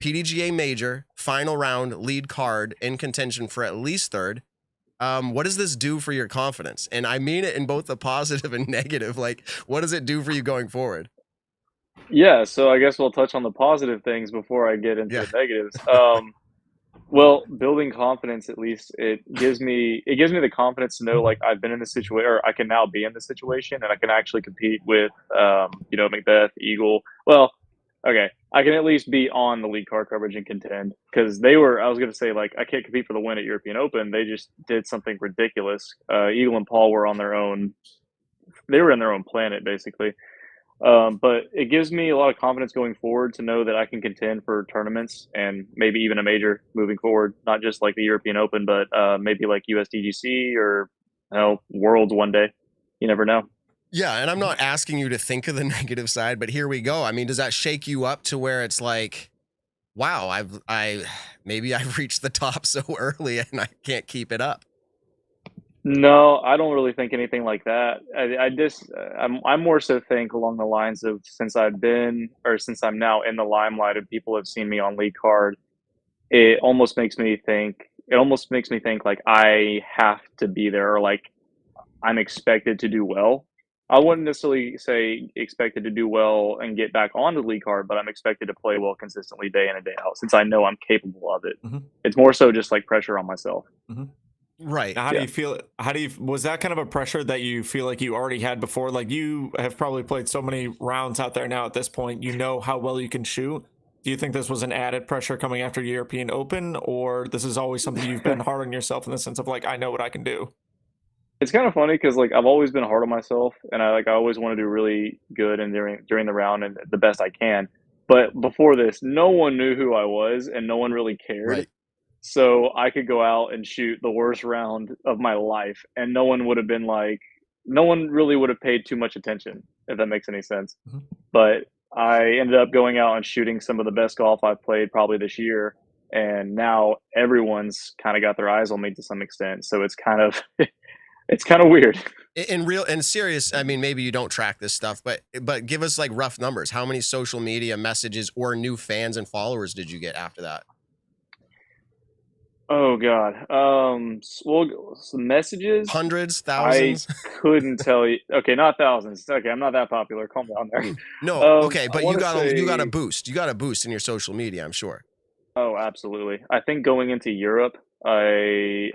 PDGA major, final round lead card in contention for at least third. What does this do for your confidence? And I mean it in both the positive and negative. Like, what does it do for you going forward? Yeah, so I guess we'll touch on the positive things before I get into the negatives. Well, building confidence, at least it gives me the confidence to know, like, I've been in this situation, or I can now be in this situation, and I can actually compete with Mcbeth, Eagle. Well, okay, I can at least be on the lead card coverage and contend, because I was going to say, like, I can't compete for the win at European Open. They just did something ridiculous. Eagle and Paul were on their own. They were in their own planet, basically. But it gives me a lot of confidence going forward to know that I can contend for tournaments and maybe even a major moving forward, not just like the European Open, but maybe like USDGC or Worlds one day. You never know. Yeah, and I'm not asking you to think of the negative side, but here we go. I mean, does that shake you up to where it's like, wow, maybe I've reached the top so early and I can't keep it up? No, I don't really think anything like that. I'm more so think along the lines of since I'm now in the limelight and people have seen me on lead card, it almost makes me think like I have to be there, or like I'm expected to do well. I wouldn't necessarily say expected to do well and get back on the league card, but I'm expected to play well consistently day in and day out since I know I'm capable of it. Mm-hmm. It's more so just like pressure on myself. Mm-hmm. Right. Now, how do you feel? Was that kind of a pressure that you feel like you already had before? Like, you have probably played so many rounds out there now at this point, you know how well you can shoot. Do you think this was an added pressure coming after European Open, or this is always something you've been hard on yourself in the sense of like, I know what I can do? It's kind of funny because like I've always been hard on myself, and I always want to do really good and during the round and the best I can. But before this, no one knew who I was, and no one really cared. Right. So I could go out and shoot the worst round of my life, and no one really would have paid too much attention, if that makes any sense. Mm-hmm. But I ended up going out and shooting some of the best golf I've played probably this year, and now everyone's kind of got their eyes on me to some extent. So it's kind of it's kind of weird. In real and serious, I mean, maybe you don't track this stuff, but give us like rough numbers. How many social media messages or new fans and followers did you get after that? Oh God. Well, some messages. Hundreds, thousands. I couldn't tell you. Okay, not thousands. Okay, I'm not that popular. Calm down there. No, okay, but you got a boost. You got a boost in your social media, I'm sure. Oh, absolutely. I think going into Europe, like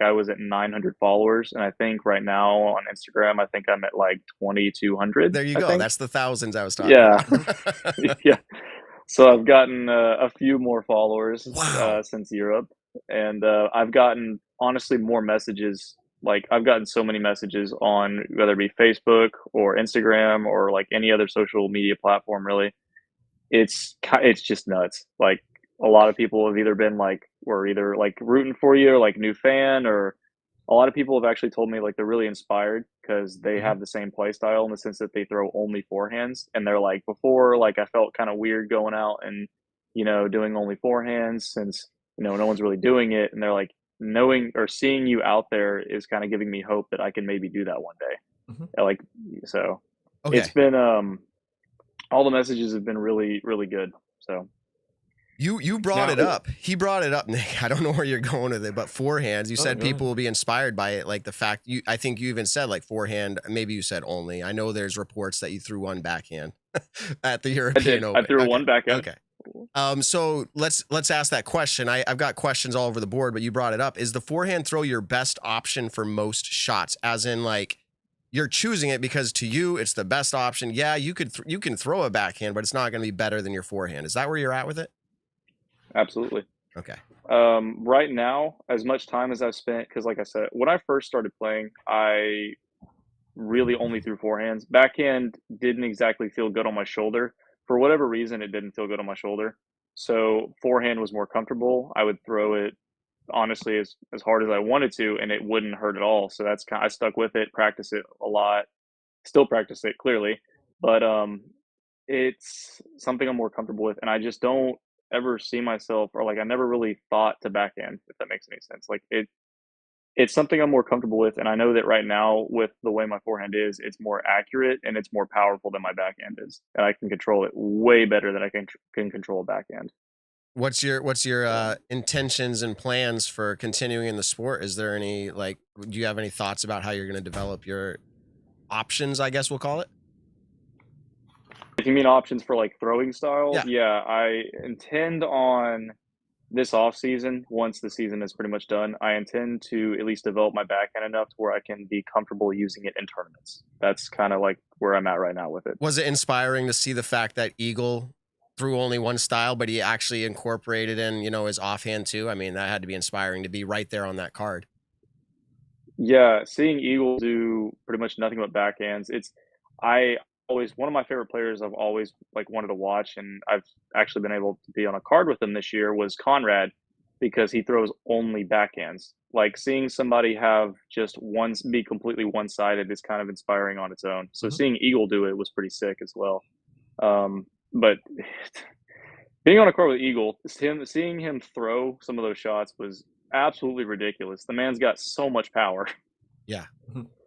I was at 900 followers, and I think right now on Instagram, I think I'm at like 2,200. There you I go. think. That's the thousands I was talking about. Yeah. So I've gotten a few more followers Wow. since Europe, and I've gotten honestly more messages. Like I've gotten so many messages on whether it be Facebook or Instagram or like any other social media platform. Really, it's just nuts. Like a lot of people have either been like, we're either like rooting for you or like new fan, or a lot of people have actually told me like they're really inspired because they have the same play style in the sense that they throw only forehands. And they're like, before, like I felt kind of weird going out and, doing only forehands since, no one's really doing it. And they're like, knowing or seeing you out there is kind of giving me hope that I can maybe do that one day. Like, so it's been, all the messages have been really, really good. So. You brought it up. He brought it up, Nick. I don't know where you're going with it, but forehands. You said people will be inspired by it, like the fact I think you even said like forehand. Maybe you said only. I know there's reports that you threw one backhand at the European Open. I threw one backhand. Okay. So let's ask that question. I've got questions all over the board, but you brought it up. Is the forehand throw your best option for most shots? As in, like you're choosing it because to you it's the best option. Yeah, you can throw a backhand, but it's not going to be better than your forehand. Is that where you're at with it? Absolutely. Okay. Right now, as much time as I've spent, because like I said, when I first started playing, I really only threw forehands. Backhand didn't exactly feel good on my shoulder. For whatever reason, it didn't feel good on my shoulder. So forehand was more comfortable. I would throw it, honestly, as hard as I wanted to, and it wouldn't hurt at all. So that's I stuck with it, practice it a lot, still practice it, clearly. But it's something I'm more comfortable with, and I just don't ever see myself, or like I never really thought to backhand, if that makes any sense. Like it's something I'm more comfortable with, and I know that right now with the way my forehand is, it's more accurate and it's more powerful than my backhand is, and I can control it way better than I can control a backhand. What's your intentions and plans for continuing in the sport? Is there any do you have any thoughts about how you're going to develop your options, I guess we'll call it? If you mean options for like throwing style, yeah, I intend on this off season, once the season is pretty much done, I intend to at least develop my backhand enough to where I can be comfortable using it in tournaments. That's kind of like where I'm at right now with it. Was it inspiring to see the fact that Eagle threw only one style, but he actually incorporated in, his offhand too? I mean, that had to be inspiring to be right there on that card. Yeah, seeing Eagle do pretty much nothing but backhands. One of my favorite players I've always wanted to watch, and I've actually been able to be on a card with him this year, was Conrad, because he throws only backhands. Like seeing somebody have just be completely one-sided is kind of inspiring on its own. So seeing Eagle do it was pretty sick as well. But being on a card with Eagle, seeing him throw some of those shots was absolutely ridiculous. The man's got so much power. Yeah.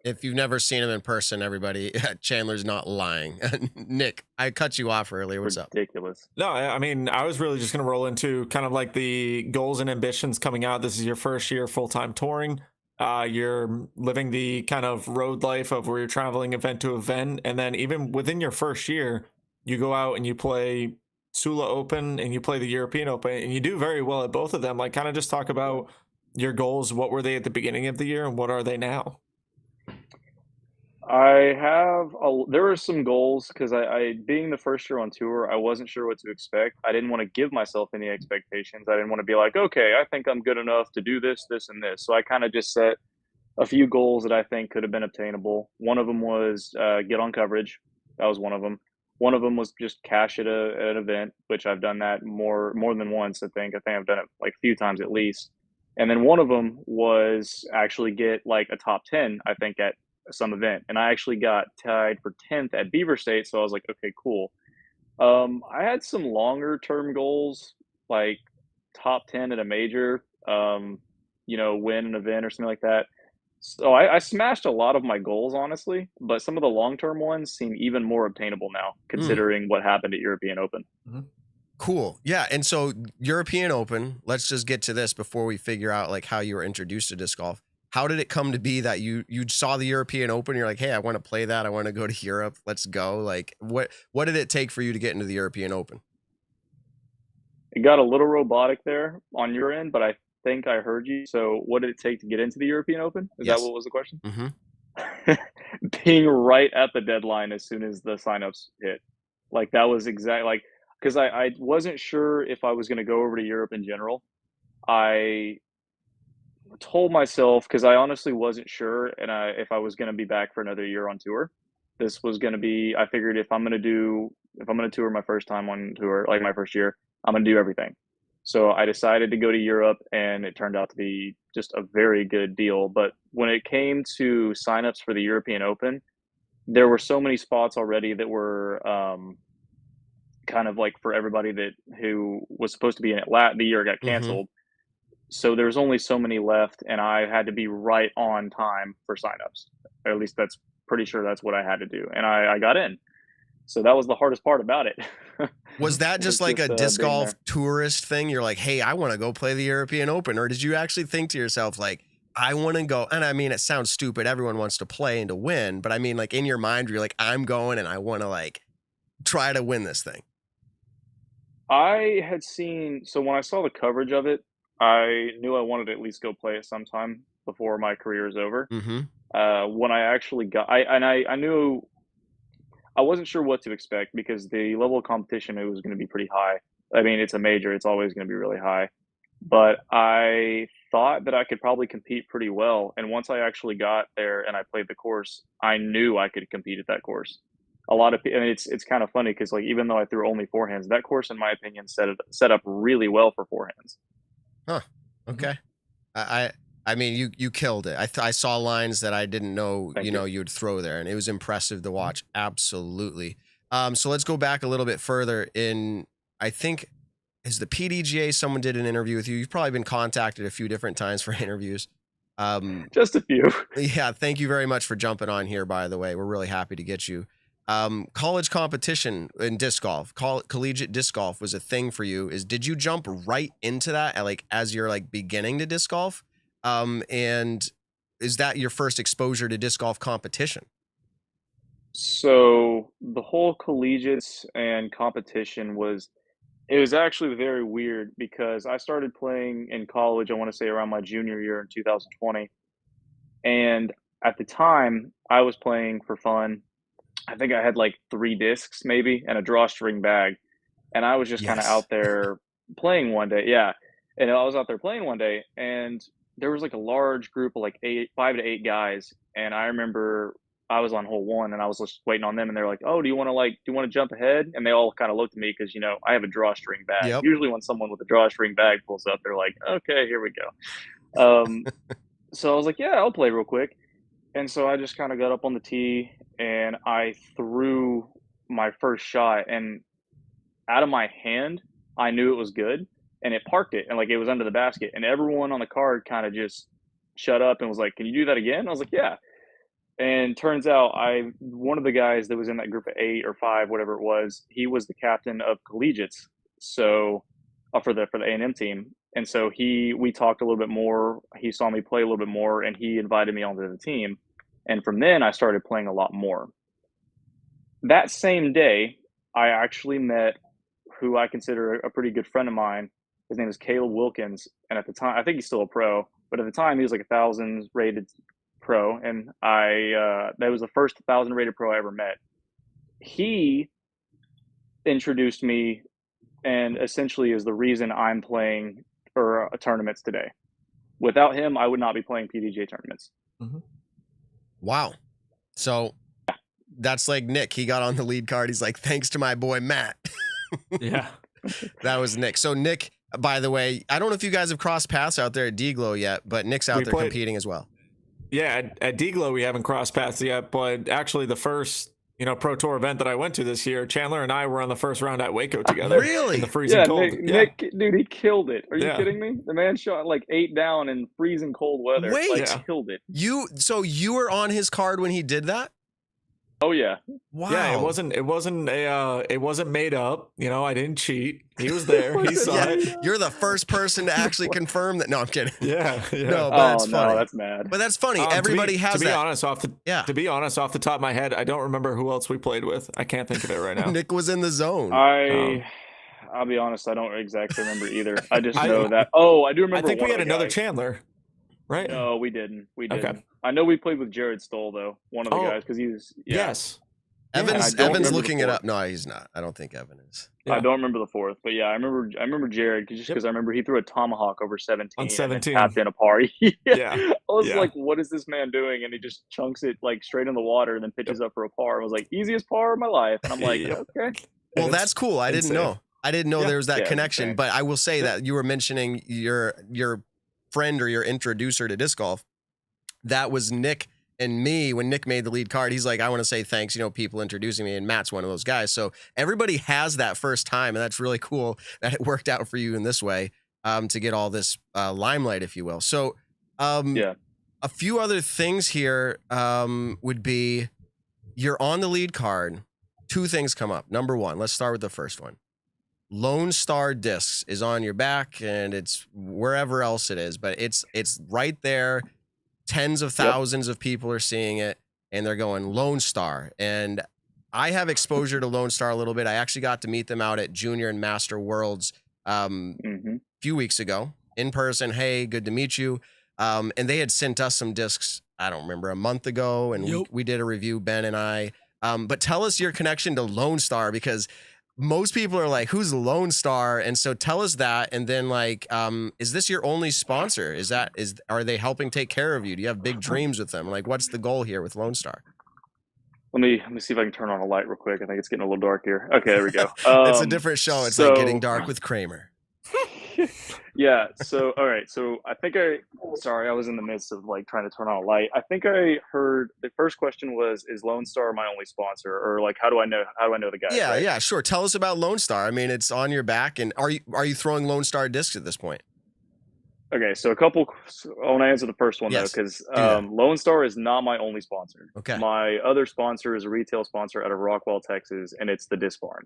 If you've never seen him in person, everybody, Chandler's not lying. Nick, I cut you off earlier. What's up? Ridiculous. No, I mean, I was really just going to roll into kind of like the goals and ambitions coming out. This is your first year full-time touring. You're living the kind of road life of where you're traveling event to event. And then even within your first year, you go out and you play Sula Open and you play the European Open, and you do very well at both of them. Like, kind of just talk about your goals. What were they at the beginning of the year and what are they now? There were some goals because I being the first year on tour, I wasn't sure what to expect. I didn't want to give myself any expectations. I didn't want to be like, okay, I think I'm good enough to do this, this, and this. So I kind of just set a few goals that I think could have been obtainable. One of them was get on coverage. That was one of them. One of them was just cash at an event, which I've done that more than once. I think I've done it like a few times at least. And then one of them was actually get like a top 10, I think, at some event. And I actually got tied for 10th at Beaver State. So I was like, okay, cool. I had some longer term goals, like top 10 at a major, win an event or something like that. So I smashed a lot of my goals, honestly, but some of the long-term ones seem even more obtainable now, considering what happened at European Open. Mm-hmm. Cool. Yeah. And so European Open, let's just get to this before we figure out like how you were introduced to disc golf. How did it come to be that you saw the European Open? You're like, hey, I want to play that. I want to go to Europe. Let's go. Like, what did it take for you to get into the European Open? It got a little robotic there on your end, but I think I heard you. So what did it take to get into the European Open? Is that what was the question? Mm-hmm. Being right at the deadline as soon as the signups hit. Like that was because I wasn't sure if I was going to go over to Europe in general. I told myself, because I honestly wasn't sure, and if I was going to be back for another year on tour. This was going to be, I figured if I'm going to tour my first time on tour, like my first year, I'm going to do everything. So I decided to go to Europe, and it turned out to be just a very good deal. But when it came to signups for the European Open, there were so many spots already that were kind of like for everybody who was supposed to be in it. The year got canceled. So there's only so many left, and I had to be right on time for signups. Or at least that's pretty sure that's what I had to do. And I got in. So that was the hardest part about it. Was that just like a disc golf tourist thing? You're like, hey, I want to go play the European Open. Or did you actually think to yourself, like, I want to go? And I mean, it sounds stupid. Everyone wants to play and to win. But I mean, like in your mind, you're like, I'm going and I want to like try to win this thing. I had seen, so when I saw the coverage of it, I knew I wanted to at least go play it sometime before my career is over. When I actually got, I knew, I wasn't sure what to expect because the level of competition, it was going to be pretty high. I mean, it's a major, it's always going to be really high. But I thought that I could probably compete pretty well. And once I actually got there and I played the course, I knew I could compete at that course. A lot of, and it's kind of funny because like even though I threw only forehands, that course, in my opinion, set up really well for forehands. Huh. Okay. I mean, you killed it. I saw lines that I didn't know, you'd throw there, and it was impressive to watch. Absolutely. So let's go back a little bit further I think, is the PDGA, someone did an interview with you. You've probably been contacted a few different times for interviews. Just a few. Yeah. Thank you very much for jumping on here, by the way. We're really happy to get you. College competition in disc golf, collegiate disc golf was a thing for you. Did you jump right into that as you're like beginning to disc golf? And is that your first exposure to disc golf competition? So the whole collegiates and competition was actually very weird because I started playing in college, I want to say around my junior year in 2020. And at the time I was playing for fun. I think I had like 3 discs maybe and a drawstring bag. And I was just kind of out there playing one day. Yeah. And I was out there playing one day and there was like a large group of like 5 to 8 guys. And I remember I was on hole 1 and I was just waiting on them. And they're like, oh, do you want to jump ahead? And they all kind of looked at me because, I have a drawstring bag. Yep. Usually when someone with a drawstring bag pulls up, they're like, okay, here we go. So I was like, yeah, I'll play real quick. And so I just kind of got up on the tee and I threw my first shot, and out of my hand, I knew it was good, and it parked it, and like it was under the basket, and everyone on the card kind of just shut up and was like, can you do that again? I was like, yeah. And turns out one of the guys that was in that group of 8 or 5, whatever it was, he was the captain of collegiates. So for the A&M team. And so we talked a little bit more. He saw me play a little bit more and he invited me onto the team. And from then I started playing a lot more. That same day, I actually met who I consider a pretty good friend of mine. His name is Caleb Wilkins. And at the time, I think he's still a pro, but at the time he was like 1,000 rated pro. And that was the first 1,000 rated pro I ever met. He introduced me and essentially is the reason I'm playing for tournaments today. Without him, I would not be playing PDGA tournaments. Mm-hmm. Wow. So that's like Nick. He got on the lead card. He's like, thanks to my boy, Matt. Yeah. That was Nick. So Nick, by the way, I don't know if you guys have crossed paths out there at DGLO yet, but Nick's out there competing as well. Yeah. At DGLO, we haven't crossed paths yet, but actually the first, pro tour event that I went to this year, Chandler and I were on the first round at Waco together. Really? In the freezing cold. Nick, dude, he killed it. Are you kidding me? The man shot like 8 down in freezing cold weather. Wait, killed it. So you were on his card when he did that? Oh yeah. Wow. Yeah, it wasn't made up. I didn't cheat. He was there. He saw it. You're the first person to actually confirm that. No, I'm kidding. Yeah. No, but that's funny. No, that's mad. But that's funny. Everybody has to be that. Honest, to be honest, off the top of my head, I don't remember who else we played with. I can't think of it right now. Nick was in the zone. I'll be honest, I don't exactly remember either. I just know that. Oh, I do remember. I think we had another Chandler. Right? No, we didn't. Okay. I know we played with Jared Stoll though, one of the guys, because he was. Yeah. Yes. Evan's looking it up. No, he's not. I don't think Evan is. Yeah. I don't remember the 4th, but yeah, I remember Jared because I remember he threw a tomahawk over 17 on 17 and tapped in a par. Yeah. I was like, what is this man doing? And he just chunks it like straight in the water and then pitches up for a par. I was like, easiest par of my life. And I'm like, okay. Well, that's cool. I didn't know. I didn't know there was that Yeah, connection, okay. but I will say that you were mentioning your friend or your introducer to disc golf. That was Nick and me. When Nick made the lead card, he's like, I want to say thanks, people introducing me, and Matt's one of those guys. So everybody has that first time, and that's really cool that it worked out for you in this way, to get all this limelight, if you will. So a few other things here would be, you're on the lead card. Two things come up. Number one, let's start with the first one. Lone Star Discs is on your back, and it's wherever else it is, but it's right there. Tens of thousands of people are seeing it, and they're going Lone Star. And I have exposure to Lone Star a little bit. I actually got to meet them out at Junior and Master Worlds a few weeks ago in person. Hey, good to meet you. And they had sent us some discs, I don't remember, a month ago, and we did a review, Ben and I. But tell us your connection to Lone Star, because most people are like, who's Lone Star? And so tell us that. And then, like, is this your only sponsor? Are they helping take care of you? Do you have big dreams with them? Like, what's the goal here with Lone Star? Let me see if I can turn on a light real quick. I think it's getting a little dark here. Okay, there we go. It's a different show. It's like Getting Dark with Kramer. Yeah. So, all right. So I think sorry, I was in the midst of like trying to turn on a light. I think I heard the first question was, is Lone Star my only sponsor, or like, how do I know the guy? Yeah. Right? Yeah, sure. Tell us about Lone Star. I mean, it's on your back, and are you throwing Lone Star discs at this point? Okay. So I want to answer the first one though, because Lone Star is not my only sponsor. Okay. My other sponsor is a retail sponsor out of Rockwall, Texas, and it's the Disc Barn.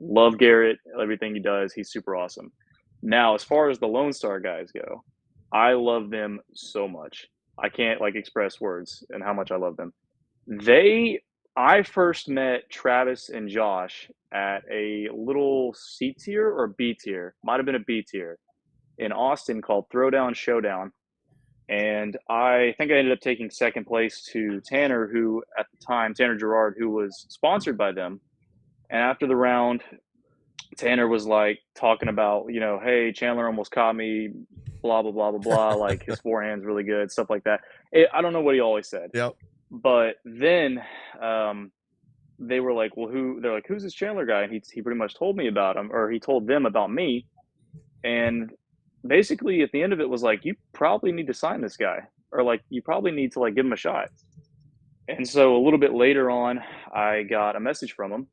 Love Garrett, everything he does. He's super awesome. Now, as far as the Lone Star guys go, I love them so much. I can't like express words and how much I love them. I first met Travis and Josh at a little C tier or B tier, might have been a B tier, in Austin called Throwdown Showdown. And I think I ended up taking second place to Tanner, who at the time, Tanner Gerard, who was sponsored by them. And after the round, Tanner was like talking about, hey, Chandler almost caught me, blah, blah, blah, blah, blah. Like his forehand's really good, stuff like that. I don't know what he always said. Yep. But then they were like, they're like, who's this Chandler guy? And he pretty much told me about him, or he told them about me. And basically at the end of it was like, you probably need to sign this guy, or like, you probably need to like give him a shot. And so a little bit later on, I got a message from him.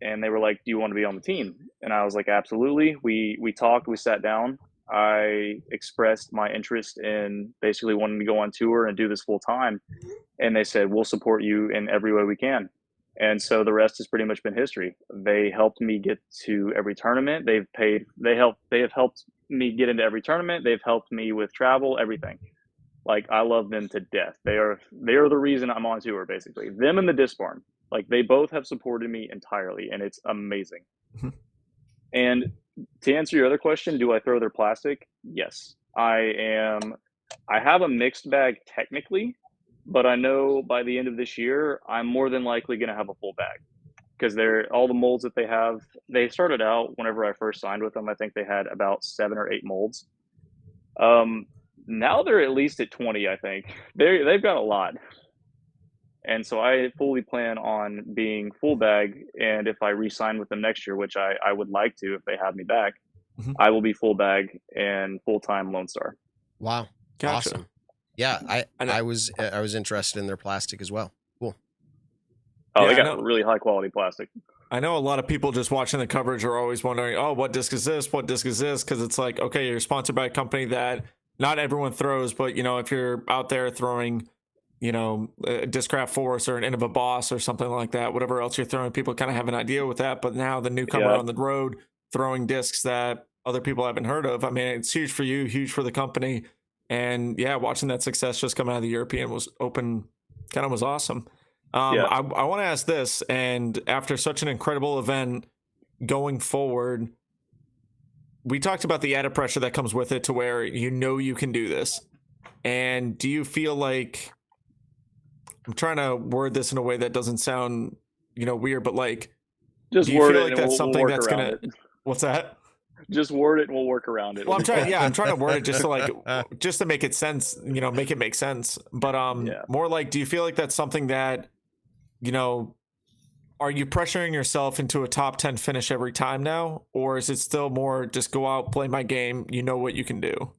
And they were like, do you want to be on the team? And I was like, absolutely. We talked, we sat down. I expressed my interest in basically wanting to go on tour and do this full time. And they said, we'll support you in every way we can. And so the rest has pretty much been history. They helped me get to every tournament. They have helped me get into every tournament. They've helped me with travel, everything. Like, I love them to death. They are the reason I'm on tour, basically. Them and the Disc Barn. Like, they both have supported me entirely, and it's amazing. And to answer your other question, do I throw their plastic? Yes. I have a mixed bag technically, but I know by the end of this year, I'm more than likely going to have a full bag, because all the molds that they have, they started out whenever I first signed with them, I think they had about 7 or 8 molds. Now they're at least at 20, I think. They've got a lot. And so I fully plan on being full bag. And if I re-sign with them next year, which I would like to, if they have me back, I will be full bag and full-time Lone Star. Wow. Gotcha. Awesome. Yeah. I was interested in their plastic as well. Cool. Oh, they got really high quality plastic. I know a lot of people just watching the coverage are always wondering, oh, what disc is this? What disc is this? Because it's like, okay, you're sponsored by a company that not everyone throws, but, if you're out there throwing, a Discraft Force or an Innova Boss or something like that, whatever else you're throwing, people kind of have an idea with that. But now the newcomer on the road throwing discs that other people haven't heard of. I mean, it's huge for you, huge for the company. And yeah, watching that success just coming out of the European was awesome. I want to ask this, and after such an incredible event going forward, we talked about the added pressure that comes with it to where you can do this. And do you feel like, I'm trying to word this in a way that doesn't sound, weird, but like, just do you word feel it like and that's something that's going to, what's that? Just word it and we'll work around it. Well, I'm trying to word it just to make it sense, make it make sense. But more like, do you feel like that's something that, are you pressuring yourself into a top 10 finish every time now? Or is it still more just go out, play my game, you know what you can do?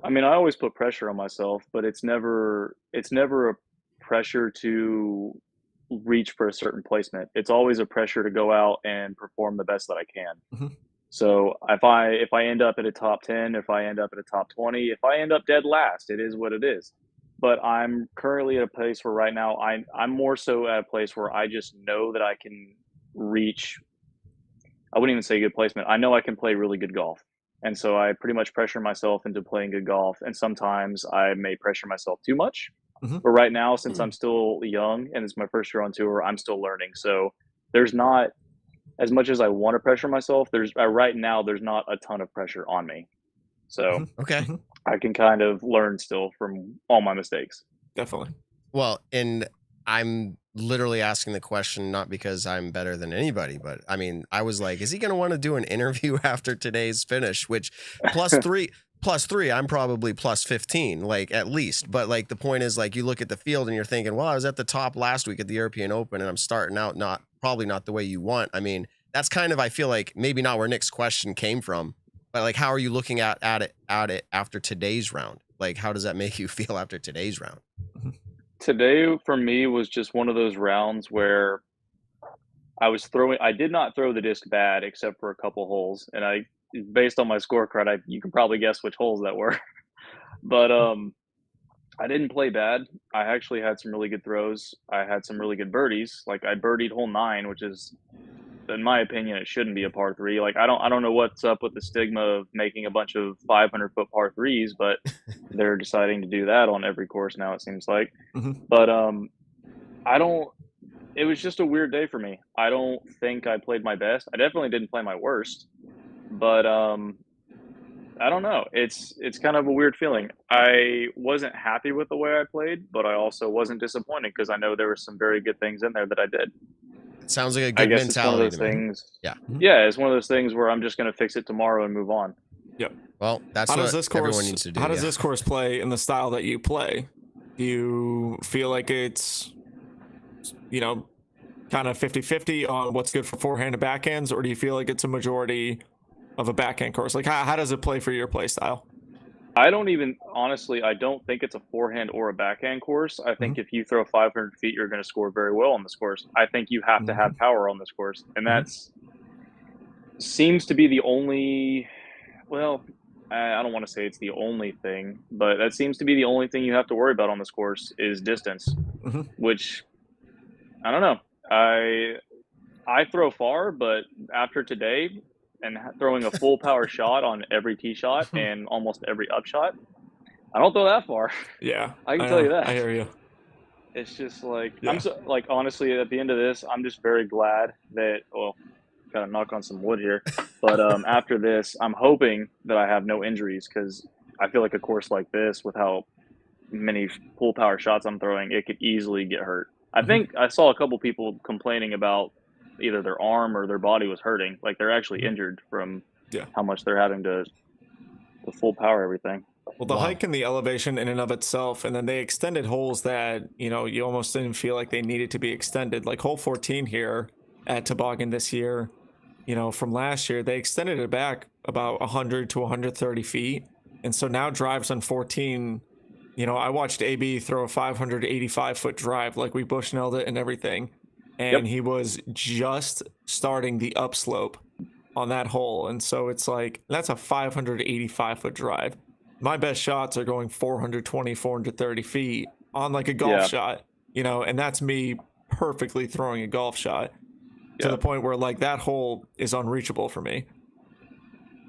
I mean, I always put pressure on myself, but it's never a pressure to reach for a certain placement. It's always a pressure to go out and perform the best that I can. Mhm. So if I end up at a top 10, if I end up at a top 20, if I end up dead last, it is what it is. But I'm currently at a place where right now I'm more so at a place where I just know that I can reach. I wouldn't even say good placement. I know I can play really good golf. And so I pretty much pressure myself into playing good golf. And sometimes I may pressure myself too much. Mhm. But right now, since I'm still young and it's my first year on tour, I'm still learning. So there's not as much as I want to pressure myself. Right now, there's not a ton of pressure on me. So Okay. I can kind of learn still from all my mistakes. Definitely. Well, and I'm literally asking the question not because I'm better than anybody, but I mean, I was like, is he going to want to do an interview after today's finish? Which plus three, I'm probably plus 15, like at least. But like the point is, like you look at the field and you're thinking, well, I was at the top last week at the European Open, and I'm starting out probably not the way you want. I mean, that's kind of, I feel like maybe not where Nick's question came from, but like, how are you looking at it after today's round? Like, how does that make you feel after today's round? Today for me was just one of those rounds where I did not throw the disc bad except for a couple holes, and based on my scorecard, you can probably guess which holes that were. But I didn't play bad. I actually had some really good throws. I had some really good birdies. Like I birdied hole 9, which is, in my opinion, it shouldn't be a par 3. Like I don't know what's up with the stigma of making a bunch of 500-foot par 3s, but they're deciding to do that on every course now, it seems like. Mhm. But it was just a weird day for me. I don't think I played my best. I definitely didn't play my worst, but I don't know. It's kind of a weird feeling. I wasn't happy with the way I played, but I also wasn't disappointed because I know there were some very good things in there that I did. It sounds like a I good guess mentality. it's one of those things. Yeah. Yeah, it's one of those things where I'm just going to fix it tomorrow and move on. Yep. Well, that's How what does this everyone course, needs to do. how does this course play in the style that you play? Do you feel like it's, kind of 50-50 on what's good for forehand and backhands, or do you feel like it's a majority of a backhand course? Like, how does it play for your play style? I don't think it's a forehand or a backhand course. I think if you throw 500 feet, you're going to score very well on this course. I think you have to have power on this course. And seems to be the only, well, I don't want to say it's the only thing, but that seems to be the only thing you have to worry about on this course is distance, which I don't know. I throw far, but after today and throwing a full power shot on every tee shot and almost every upshot, I don't throw that far. Yeah, I can tell you that. I hear you. It's just like, honestly, at the end of this, I'm just very glad that, gotta knock on some wood here, but after this, I'm hoping that I have no injuries, because I feel like a course like this, with how many full power shots I'm throwing, it could easily get hurt. I think I saw a couple people complaining about either their arm or their body was hurting, like they're actually injured from how much they're having to full power everything. Well, the hike and the elevation in and of itself, and then they extended holes that, you almost didn't feel like they needed to be extended. Like hole 14 here at Toboggan this year, from last year, they extended it back about 100 to 130 feet. And so now drives on 14, I watched AB throw a 585-foot drive, like we bushnelled it and everything. And he was just starting the upslope on that hole. And so it's like, that's a 585-foot drive. My best shots are going 420, 430 feet on like a golf shot, and that's me perfectly throwing a golf shot to the point where like that hole is unreachable for me.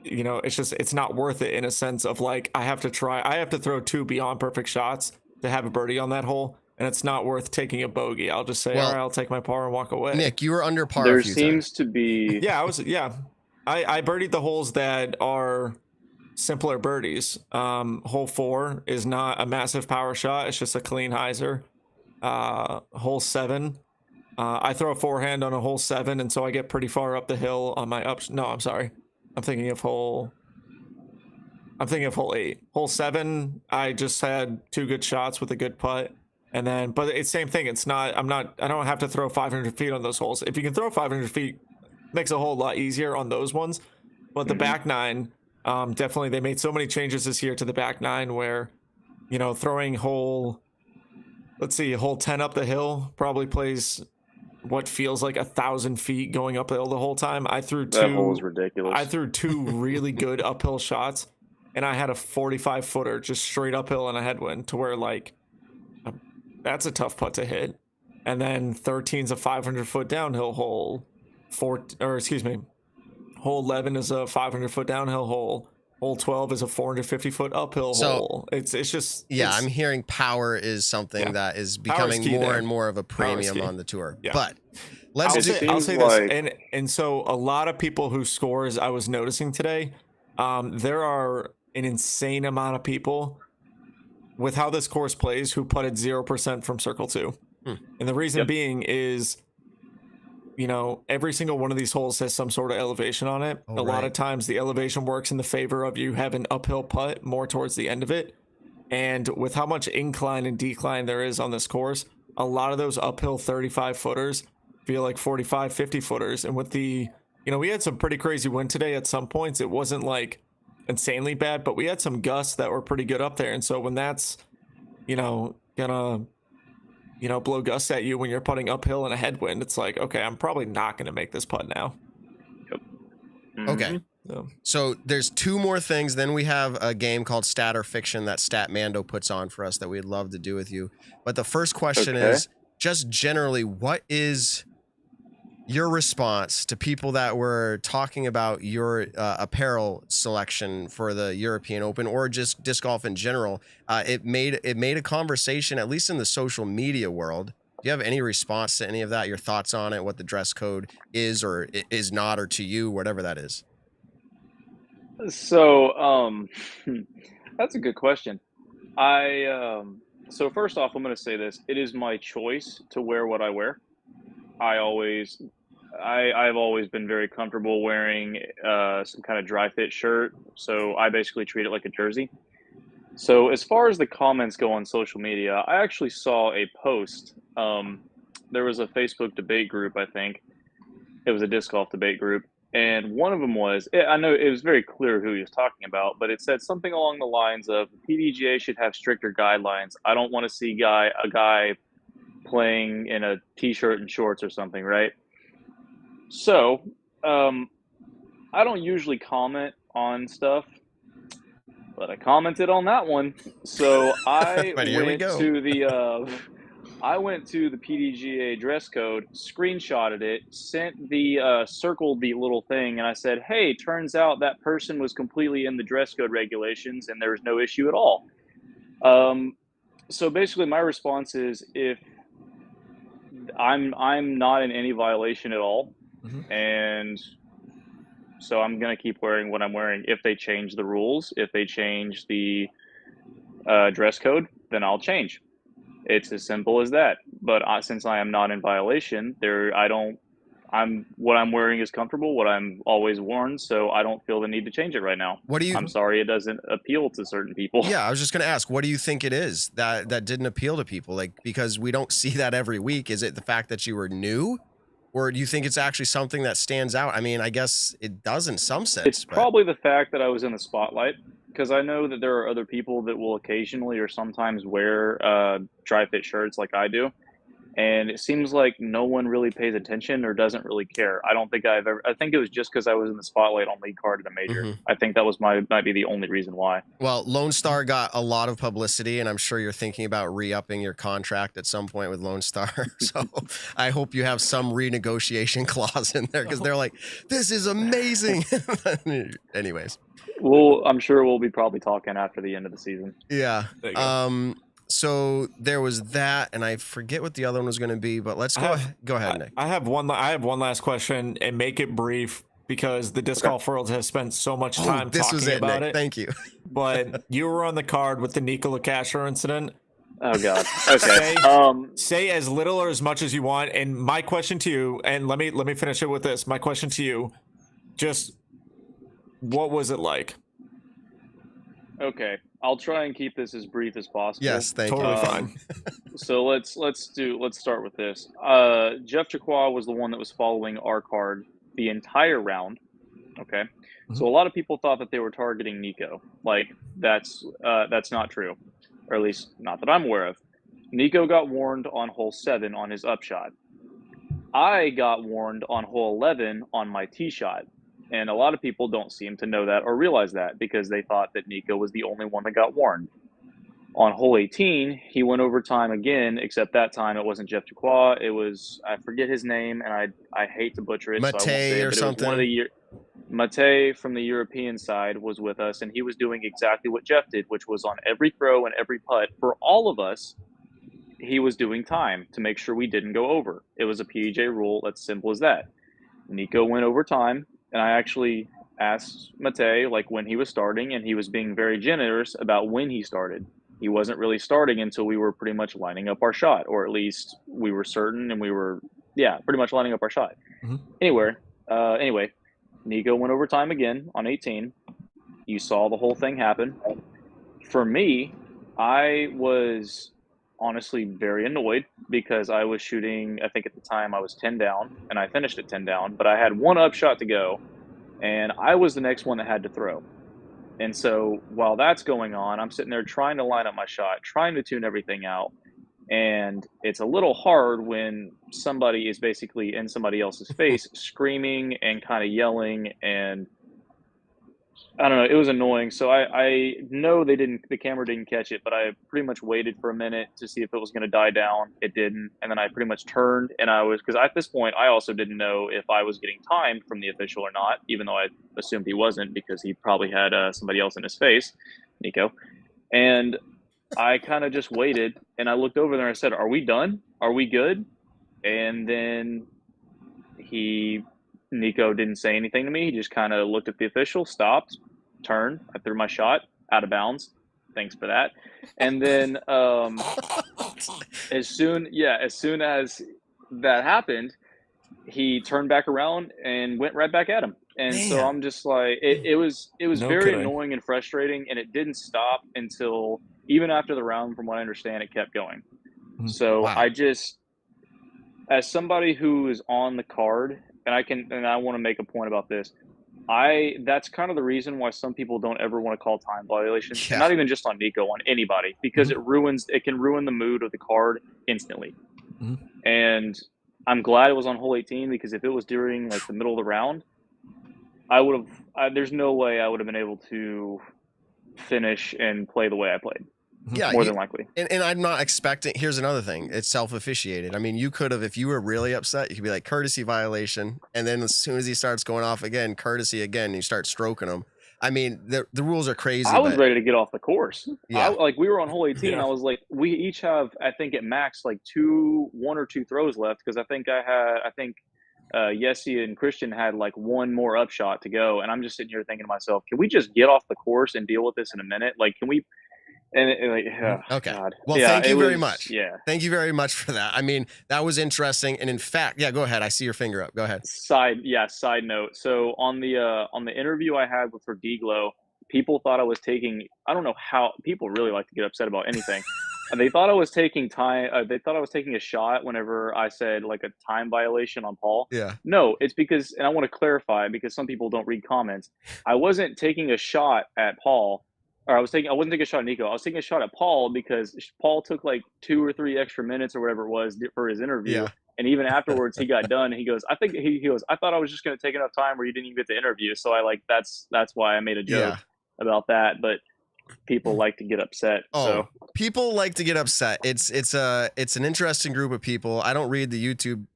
It's not worth it in a sense of like, I have to throw 2 beyond perfect shots to have a birdie on that hole. And it's not worth taking a bogey. I'll just say, all right, I'll take my par and walk away. Nick, you were under par. There seems to be. I birdied the holes that are simpler birdies. Hole 4 is not a massive power shot. It's just a clean hyzer. Hole 7, I throw a forehand on a hole 7, and so I get pretty far up the hill on my ups. No, I'm sorry. I'm thinking of hole 8. Hole 7, I just had 2 good shots with a good putt. And then, but it's same thing. It's not, I don't have to throw 500 feet on those holes. If you can throw 500 feet, makes a whole lot easier on those ones. But the back nine, definitely, they made so many changes this year to the back nine where, you know, throwing hole 10 up the hill probably plays what feels like 1,000 feet going uphill the whole time. I threw two. That hole is ridiculous. I threw two really good uphill shots, and I had a 45 footer just straight uphill in a headwind to where like that's a tough putt to hit. And then 13's a 500 foot downhill hole. Hole 11 is a 500 foot downhill hole. Hole 12 is a 450 foot uphill hole. It's just I'm hearing power is something that is becoming more and more of a premium on the tour. Yeah. But I'll say this, and so a lot of people whose scores I was noticing today, there are an insane amount of people with how this course plays who putted 0% from circle 2. And the reason being is, you know, every single one of these holes has some sort of elevation on it. A lot of times the elevation works in the favor of you have an uphill putt more towards the end of it. And with how much incline and decline there is on this course, a lot of those uphill 35 footers feel like 45, 50 footers. And with the, you know, we had some pretty crazy wind today at some points. It wasn't like insanely bad, but we had some gusts that were pretty good up there. And so when that's, you know, gonna, you know, blow gusts at you when you're putting uphill in a headwind, it's like, okay, I'm probably not going to make this putt now. Yep. Okay. So there's two more things. Then we have a game called Stat or Fiction that StatMando puts on for us that we'd love to do with you. But the first question is just generally, what is your response to people that were talking about your apparel selection for the European Open or just disc golf in general? It made a conversation, at least in the social media world. Do you have any response to any of that? Your thoughts on it, what the dress code is or is not, or to you, whatever that is? So that's a good question. So first off, I'm going to say this. It is my choice to wear what I wear. I've always been very comfortable wearing some kind of dry fit shirt. So I basically treat it like a jersey. So as far as the comments go on social media, I actually saw a post. There was a Facebook debate group, I think. It was a disc golf debate group. And one of them was, I know it was very clear who he was talking about, but it said something along the lines of PDGA should have stricter guidelines. I don't want to see a guy playing in a t-shirt and shorts or something, right? So, I don't usually comment on stuff, but I commented on that one. So I went to the PDGA dress code, screenshotted it, circled the little thing, and I said, hey, turns out that person was completely in the dress code regulations and there was no issue at all. So basically my response is, if I'm not in any violation at all, and so I'm going to keep wearing what I'm wearing. If they change the rules, if they change the dress code, then I'll change. It's as simple as that. But since I am not in violation, what I'm wearing is comfortable, what I'm always worn, so I don't feel the need to change it right now. I'm sorry it doesn't appeal to certain people. Yeah, I was just going to ask, what do you think it is that didn't appeal to people? Like, because we don't see that every week. Is it the fact that you were new? Or do you think it's actually something that stands out? I mean, I guess it does in some sense. It's probably the fact that I was in the spotlight, because I know that there are other people that will occasionally or sometimes wear dry fit shirts like I do. And it seems like no one really pays attention or doesn't really care. I think it was just because I was in the spotlight on lead card at a major. I think that might be the only reason why. Well, Lone Star got a lot of publicity, and I'm sure you're thinking about re-upping your contract at some point with Lone Star. So I hope you have some renegotiation clause in there, because they're like, this is amazing. Anyways. Well, I'm sure we'll be probably talking after the end of the season. Yeah. So there was that, and I forget what the other one was going to be, but let's go ahead, Nick. I have one last question, and make it brief, because the disc golf world has spent so much time talking about Nick. it. Thank you. But you were on the card with the Nikola Kasher incident. Oh God. Okay. Say as little or as much as you want. And my question to you, and let me finish it with this. My question to you, just what was it like? Okay. I'll try and keep this as brief as possible. Yes, thank Totally you. fine. So let's start with this. Jeff Jaqua was the one that was following our card the entire round. Okay. So a lot of people thought that they were targeting Nico. Like that's not true, or at least not that I'm aware of. Nico got warned on hole 7 on his upshot. I got warned on hole 11 on my tee shot. And a lot of people don't seem to know that or realize that because they thought that Nico was the only one that got warned. On hole 18, he went overtime again, except that time it wasn't Jeff Jaqua. It was, I forget his name, and I hate to butcher it. Mate so I won't say it, or but something. It was one of the Mate from the European side was with us, and he was doing exactly what Jeff did, which was on every throw and every putt. For all of us, he was doing time to make sure we didn't go over. It was a PJ rule. That's simple as that. Nico went overtime. And I actually asked Mate like when he was starting, and he was being very generous about when he started. He wasn't really starting until we were pretty much lining up our shot, or at least we were certain, and we were, pretty much lining up our shot. Anyway, Nico went overtime again on 18. You saw the whole thing happen. For me, I was honestly very annoyed because I was shooting, I think at the time I was 10 down, and I finished at 10 down, but I had one upshot to go, and I was the next one that had to throw. And so while that's going on, I'm sitting there trying to line up my shot, trying to tune everything out, and it's a little hard when somebody is basically in somebody else's face screaming and kind of yelling, and I don't know, it was annoying. So I know the camera didn't catch it, but I pretty much waited for a minute to see if it was going to die down. It didn't. And then I pretty much turned, and because at this point, I also didn't know if I was getting timed from the official or not, even though I assumed he wasn't because he probably had somebody else in his face, Nico. And I kind of just waited, and I looked over there and I said, "Are we done? Are we good?" And then Nico didn't say anything to me. He just kind of looked at the official, stopped, turned. I threw my shot out of bounds. Thanks for that. And then as soon as that happened, he turned back around and went right back at him. And so I'm just like, it was very annoying and frustrating, and it didn't stop until even after the round, from what I understand, it kept going. So I just, as somebody who is on the card, and I want to make a point about this. That's kind of the reason why some people don't ever want to call time violations. Not even just on Nico, on anybody, because it can ruin the mood of the card instantly. And I'm glad it was on hole 18, because if it was during like the middle of the round, there's no way I would have been able to finish and play the way I played. More than likely. And I'm not expecting, here's another thing. It's self-officiated. I mean, you could have, if you were really upset, you could be like, courtesy violation. And then as soon as he starts going off again, courtesy again, and you start stroking him. I mean, the rules are crazy. I was ready to get off the course. Yeah. We were on hole 18, and I was like, we each have, I think at max, like 1 or 2 throws left. Because I think Yessie and Christian had like one more upshot to go. And I'm just sitting here thinking to myself, can we just get off the course and deal with this in a minute? Like, can we? Okay. God. Well, thank you very much. Yeah. Thank you very much for that. I mean, that was interesting. And in fact, go ahead. I see your finger up. Go ahead. Side note. So on the interview I had for DGLO, people thought I was taking, I don't know how people really like to get upset about anything. And they thought I was taking time. They thought I was taking a shot whenever I said like a time violation on Paul. Yeah. No, it's because, and I want to clarify because some people don't read comments. I wasn't taking a shot at Paul. Or I wasn't taking a shot at Nico. I was taking a shot at Paul because Paul took like 2 or 3 extra minutes or whatever it was for his interview. Yeah. And even afterwards, he got done. And he goes, I thought I was just going to take enough time where you didn't even get the interview. So that's why I made a joke about that. But people like to get upset. So people like to get upset. It's an interesting group of people. I don't read the YouTube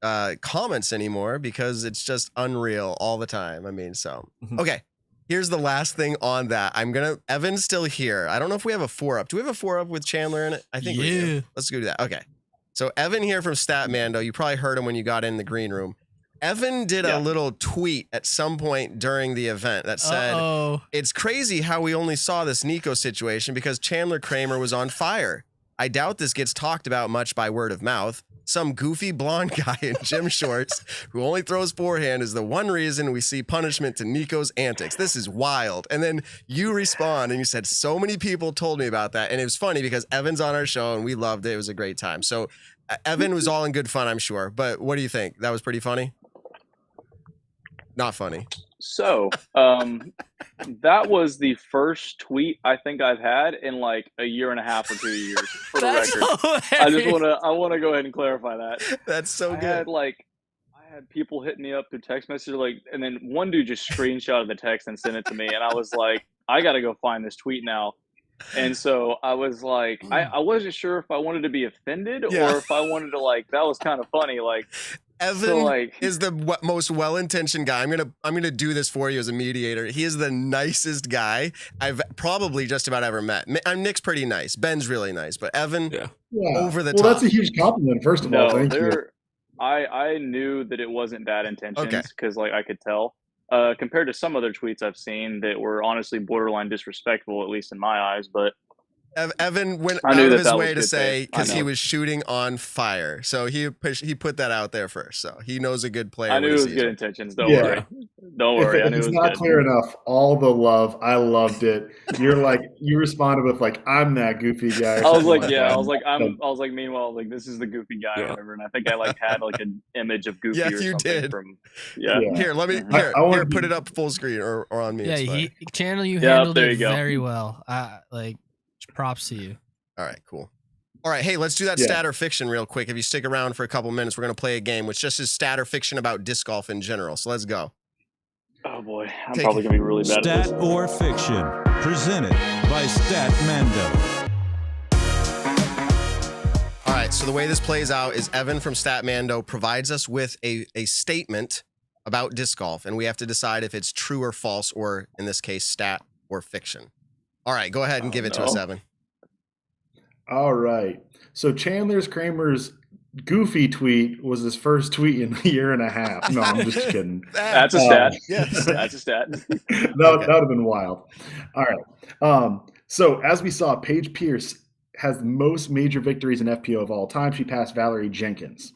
comments anymore because it's just unreal all the time. I mean, okay. Here's the last thing on that. Evan's still here. I don't know if we have a 4-up. Do we have a 4-up with Chandler in it? I think we do. Let's go do that. Okay. So Evan here from StatMando. You probably heard him when you got in the green room. Evan did a little tweet at some point during the event that said, it's crazy how we only saw this Nico situation because Chandler Kramer was on fire. I doubt this gets talked about much by word of mouth. Some goofy blonde guy in gym shorts who only throws forehand is the one reason we see punishment to Nico's antics. This is wild. And then you respond and you said, so many people told me about that. And it was funny because Evan's on our show and we loved it. It was a great time. So Evan was all in good fun, I'm sure. But what do you think? That was pretty funny? Not funny. So, that was the first tweet I think I've had in like a year and a half or 2 years. For the record, I want to go ahead and clarify that. That's so good. I had people hitting me up through text message, and then one dude just screenshotted the text and sent it to me, and I was like, I got to go find this tweet now. And so I was like, I wasn't sure if I wanted to be offended or if I wanted to that was kind of funny. Evan is the most well-intentioned guy. I'm gonna do this for you as a mediator. He is the nicest guy I've probably just about ever met. Nick's pretty nice. Ben's really nice, but Evan, over the top. Well, that's a huge compliment. First of all, thank you. I knew that it wasn't bad intentions because I could tell. Compared to some other tweets I've seen that were honestly borderline disrespectful, at least in my eyes, but. Evan went out of his way to say because he was shooting on fire. So he put that out there first. So he knows a good player. I knew it was good intentions. Don't worry. Don't worry. I knew it was not clear enough. All the love. I loved it. You responded with I'm that goofy guy. I was like, yeah. I was like, meanwhile, this is the goofy guy or whatever. And I think I had an image of Goofy. Yeah, or you something did. Here, let me put it up full screen or on me. Yeah, Chandler, you handled it very well. Props to you. All right, cool. All right, hey, let's do that stat or fiction real quick. If you stick around for a couple minutes, we're going to play a game which just is stat or fiction about disc golf in general. So let's go. Oh, boy. I'm probably going to be really bad at this. Stat or fiction, presented by StatMando. All right, so the way this plays out is Evan from StatMando provides us with a statement about disc golf, and we have to decide if it's true or false, or in this case, stat or fiction. All right, go ahead and give it to us, Evan. All right. So Chandler Kramer's goofy tweet was his first tweet in a year and a half. No, I'm just kidding. That's a stat. Yes, that's a stat. That would have been wild. All right. So as we saw, Paige Pierce has the most major victories in FPO of all time. She passed Valerie Jenkins.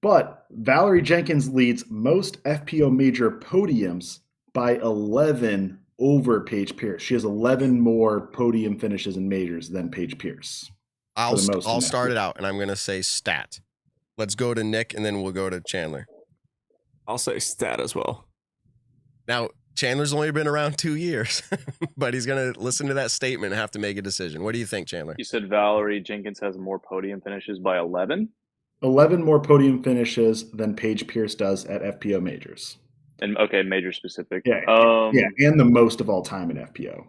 But Valerie Jenkins leads most FPO major podiums by 11 over Paige Pierce. She has 11 more podium finishes in majors than Paige Pierce. I'll start it out, and I'm going to say stat. Let's go to Nick, and then we'll go to Chandler. I'll say stat as well. Now, Chandler's only been around 2 years, but he's going to listen to that statement and have to make a decision. What do you think, Chandler? You said Valerie Jenkins has more podium finishes by 11? 11 more podium finishes than Paige Pierce does at FPO majors. And okay, major specific. Yeah, and the most of all time in FPO.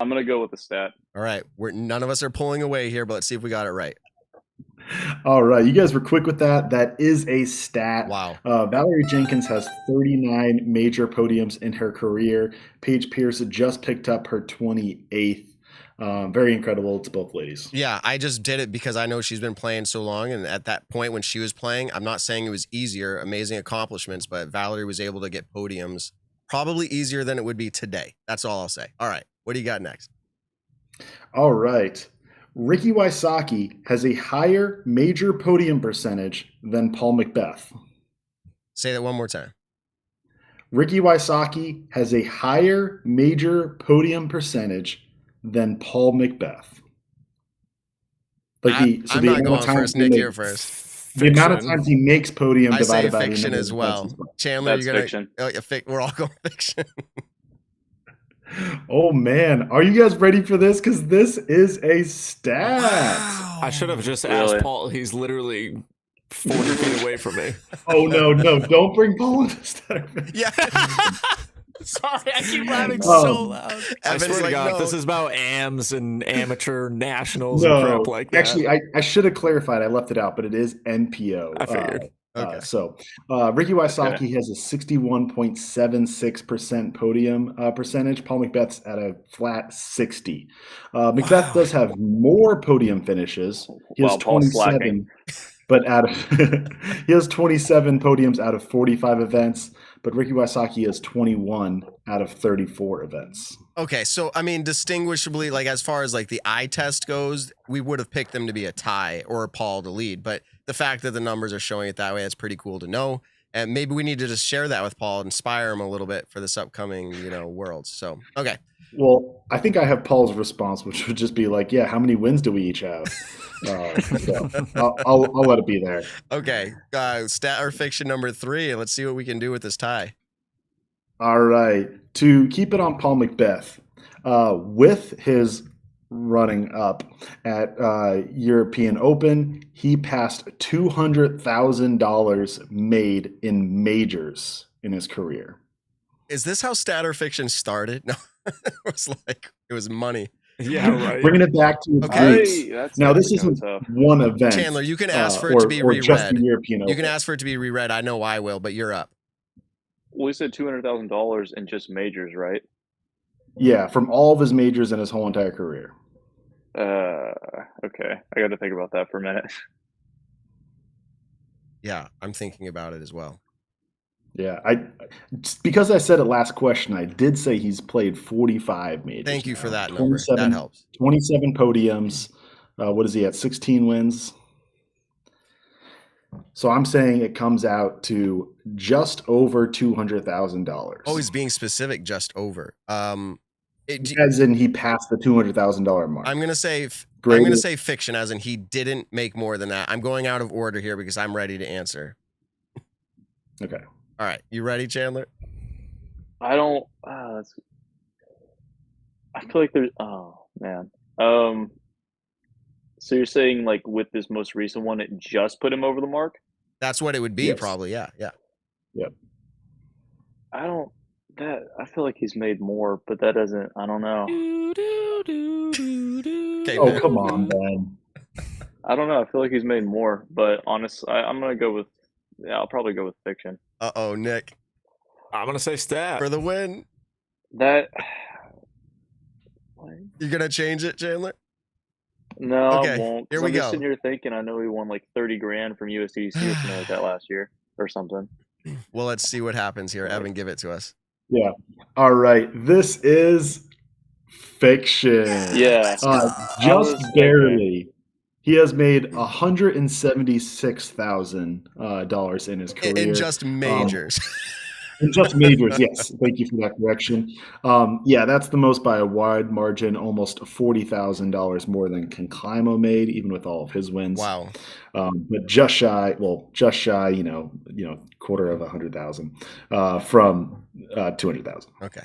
I'm gonna go with the stat. All right, none of us are pulling away here, but let's see if we got it right. All right, you guys were quick with that. That is a stat. Wow. Valerie Jenkins has 39 major podiums in her career. Paige Pierce just picked up her 28th. Very incredible to both ladies. Yeah, I just did it because I know she's been playing so long, and at that point when she was playing, I'm not saying it was easier, amazing accomplishments, but Valerie was able to get podiums probably easier than it would be today. That's all I'll say. All right, what do you got next? All right. Ricky Wysocki has a higher major podium percentage than Paul Mcbeth. Say that one more time. Ricky Wysocki has a higher major podium percentage than Paul Mcbeth. I'm not going first. Nick, you're first. The amount of times he makes podium I divided by fiction as well. Chandler, that's fiction. We're all going fiction. Oh man, are you guys ready for this? Because this is a stat. Wow. I should have just asked Paul. He's literally 40 feet away from me. Oh no, don't bring Paul into stat. Yeah. Sorry, I keep laughing so loud. I swear to God, this is about AMs and amateur nationals and crap like that. Actually, I should have clarified. I left it out, but it is NPO. I figured. Okay. Ricky Wysocki has a 61.76% podium percentage. Paul Mcbeth's at a flat 60. Mcbeth does have more podium finishes. He has 27, but he has 27 podiums out of 45 events. But Ricky Wysocki has 21 out of 34 events. Okay, so I mean, distinguishably, like as far as like the eye test goes, we would have picked them to be a tie or Paul to lead. But the fact that the numbers are showing it that way, it's pretty cool to know. And maybe we need to just share that with Paul, inspire him a little bit for this upcoming, Worlds. So okay. Well, I think I have Paul's response, which would just be like, "Yeah, how many wins do we each have?" So I'll let it be there. Okay, stat or fiction number 3. Let's see what we can do with this tie. All right. To keep it on Paul Mcbeth, with his running up at European Open, he passed $200,000 made in majors in his career. Is this how stat or fiction started? No, it was money. Yeah, right. Bringing it back to okay. Now, this isn't one event. Chandler, you can ask for it to be reread. Just the European Open. You can ask for it to be reread. I know I will, but you're up. We said $200,000 in just majors, right? Yeah, from all of his majors in his whole entire career. Okay. I got to think about that for a minute. Yeah, I'm thinking about it as well. Yeah, because I said it last question, I did say he's played 45 majors. Thank you for that number. That helps. 27 podiums. What is he at? 16 wins. So I'm saying it comes out to just over $200,000. Oh, he's being specific, just over. As in he passed the $200,000 mark. I'm gonna say fiction, as in he didn't make more than that. I'm going out of order here because I'm ready to answer. Okay. All right, you ready, Chandler? I don't. I feel like there's. Oh man. So you're saying like with this most recent one, it just put him over the mark? That's what it would be, probably. Yeah. Yep. I feel like he's made more, but that doesn't. I don't know. Okay, oh, come on, Ben. I don't know. I feel like he's made more, but honestly, I'm gonna go with. Yeah, I'll probably go with fiction. Uh-oh, Nick. I'm gonna say stat for the win. That. You're gonna change it, Chandler? No, okay, I won't. Here we I'm go. just sitting here thinking, I know he won like 30 grand from USDC or something like that last year or something. Well, let's see what happens here. Evan, give it to us. Yeah. All right. This is fiction. Yeah. Just barely. He has made $176,000 in his career. In just majors. In just majors, yes. Thank you for that correction. Yeah, that's the most by a wide margin, almost $40,000 more than Conclimo made, even with all of his wins. Wow. But just shy, quarter of 100,000 from 200,000. Okay.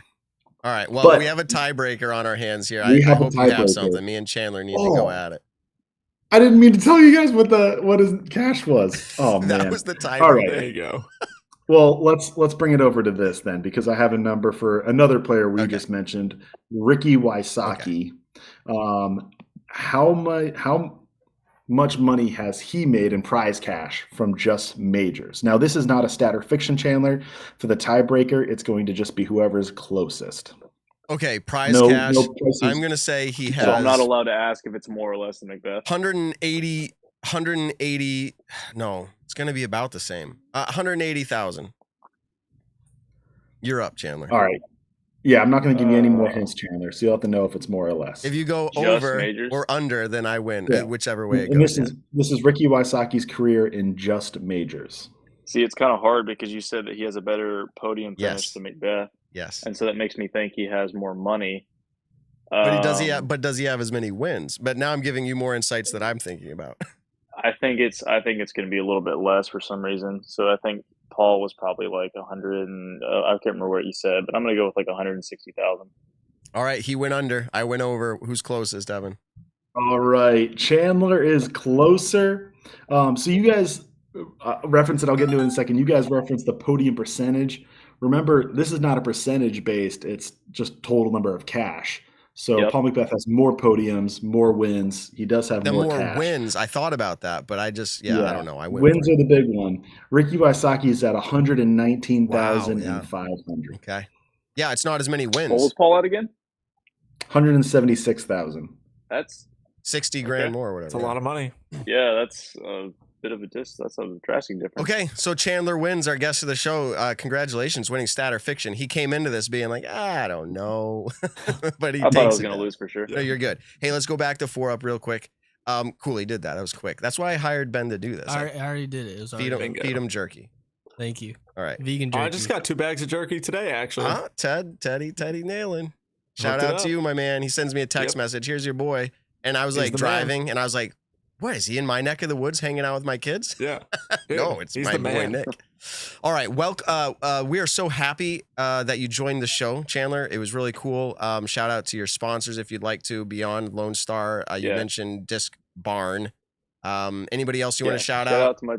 All right. Well, we have a tiebreaker on our hands here. I hope you have something. Me and Chandler need to go at it. I didn't mean to tell you guys what his cash was. Oh man, that was the tiebreaker. All right, there you go. Well, let's bring it over to this then, because I have a number for another player we just mentioned, Ricky Wysocki. Okay. How much money has he made in prize cash from just majors? Now, this is not a stat or fiction, Chandler. For the tiebreaker, it's going to just be whoever's closest. Okay, prize cash. No I'm going to say he has. So I'm not allowed to ask if it's more or less than Mcbeth. 180. No, it's going to be about the same. 180,000. You're up, Chandler. All right. Yeah, I'm not going to give you any more hints, Chandler. So you'll have to know if it's more or less. If you go just over majors? or under, then I win. Yeah. Whichever way it and goes. This is Ricky Wysocki's career in just majors. See, it's kind of hard because you said that he has a better podium finish than Mcbeth. Yes. And so that makes me think he has more money. But does he have as many wins? But now I'm giving you more insights that I'm thinking about. I think it's going to be a little bit less for some reason. So I think Paul was probably like 100 and I can't remember what you said, but I'm going to go with like 160,000. All right, he went under. I went over. Who's closest, Evan? All right, Chandler is closer. So you guys reference it. I'll get into it in a second. You guys reference the podium percentage. Remember, this is not a percentage based. It's just total number of cash. So Paul Mcbeth has more podiums, more wins. He does have more cash. Wins. I thought about that, but I just, I don't know. Wins are the big one. Ricky Wysocki is at 119,500. Okay. Yeah, it's not as many wins. What was Paul at again? 176,000. That's 60 grand more or whatever. That's a lot of money. Yeah, bit of a that's a drastic difference. Okay, so Chandler wins, our guest of the show. Congratulations, winning Stat or Fiction. He came into this being like, I don't know, but he I thought I takes was it going to down. lose for sure. No, you're good. Hey, let's go back to 4UP real quick. Cool, he did that. That was quick. That's why I hired Ben to do this. I already did it. It was already feed him jerky. Thank you. All right. Vegan jerky. I just got 2 bags of jerky today, actually. Teddy nailing. Shout Hooked it out to up. you, my man. He sends me a text message. Here's your boy. And I was He's like the driving, man. and I was like, what, is he in my neck of the woods hanging out with my kids? Yeah. No, it's he's my the boy man. Nick. All right. Well, we are so happy that you joined the show, Chandler. It was really cool. Shout out to your sponsors if you'd like to, beyond Lone Star. You mentioned Disc Barn. Anybody else you want to shout out? To my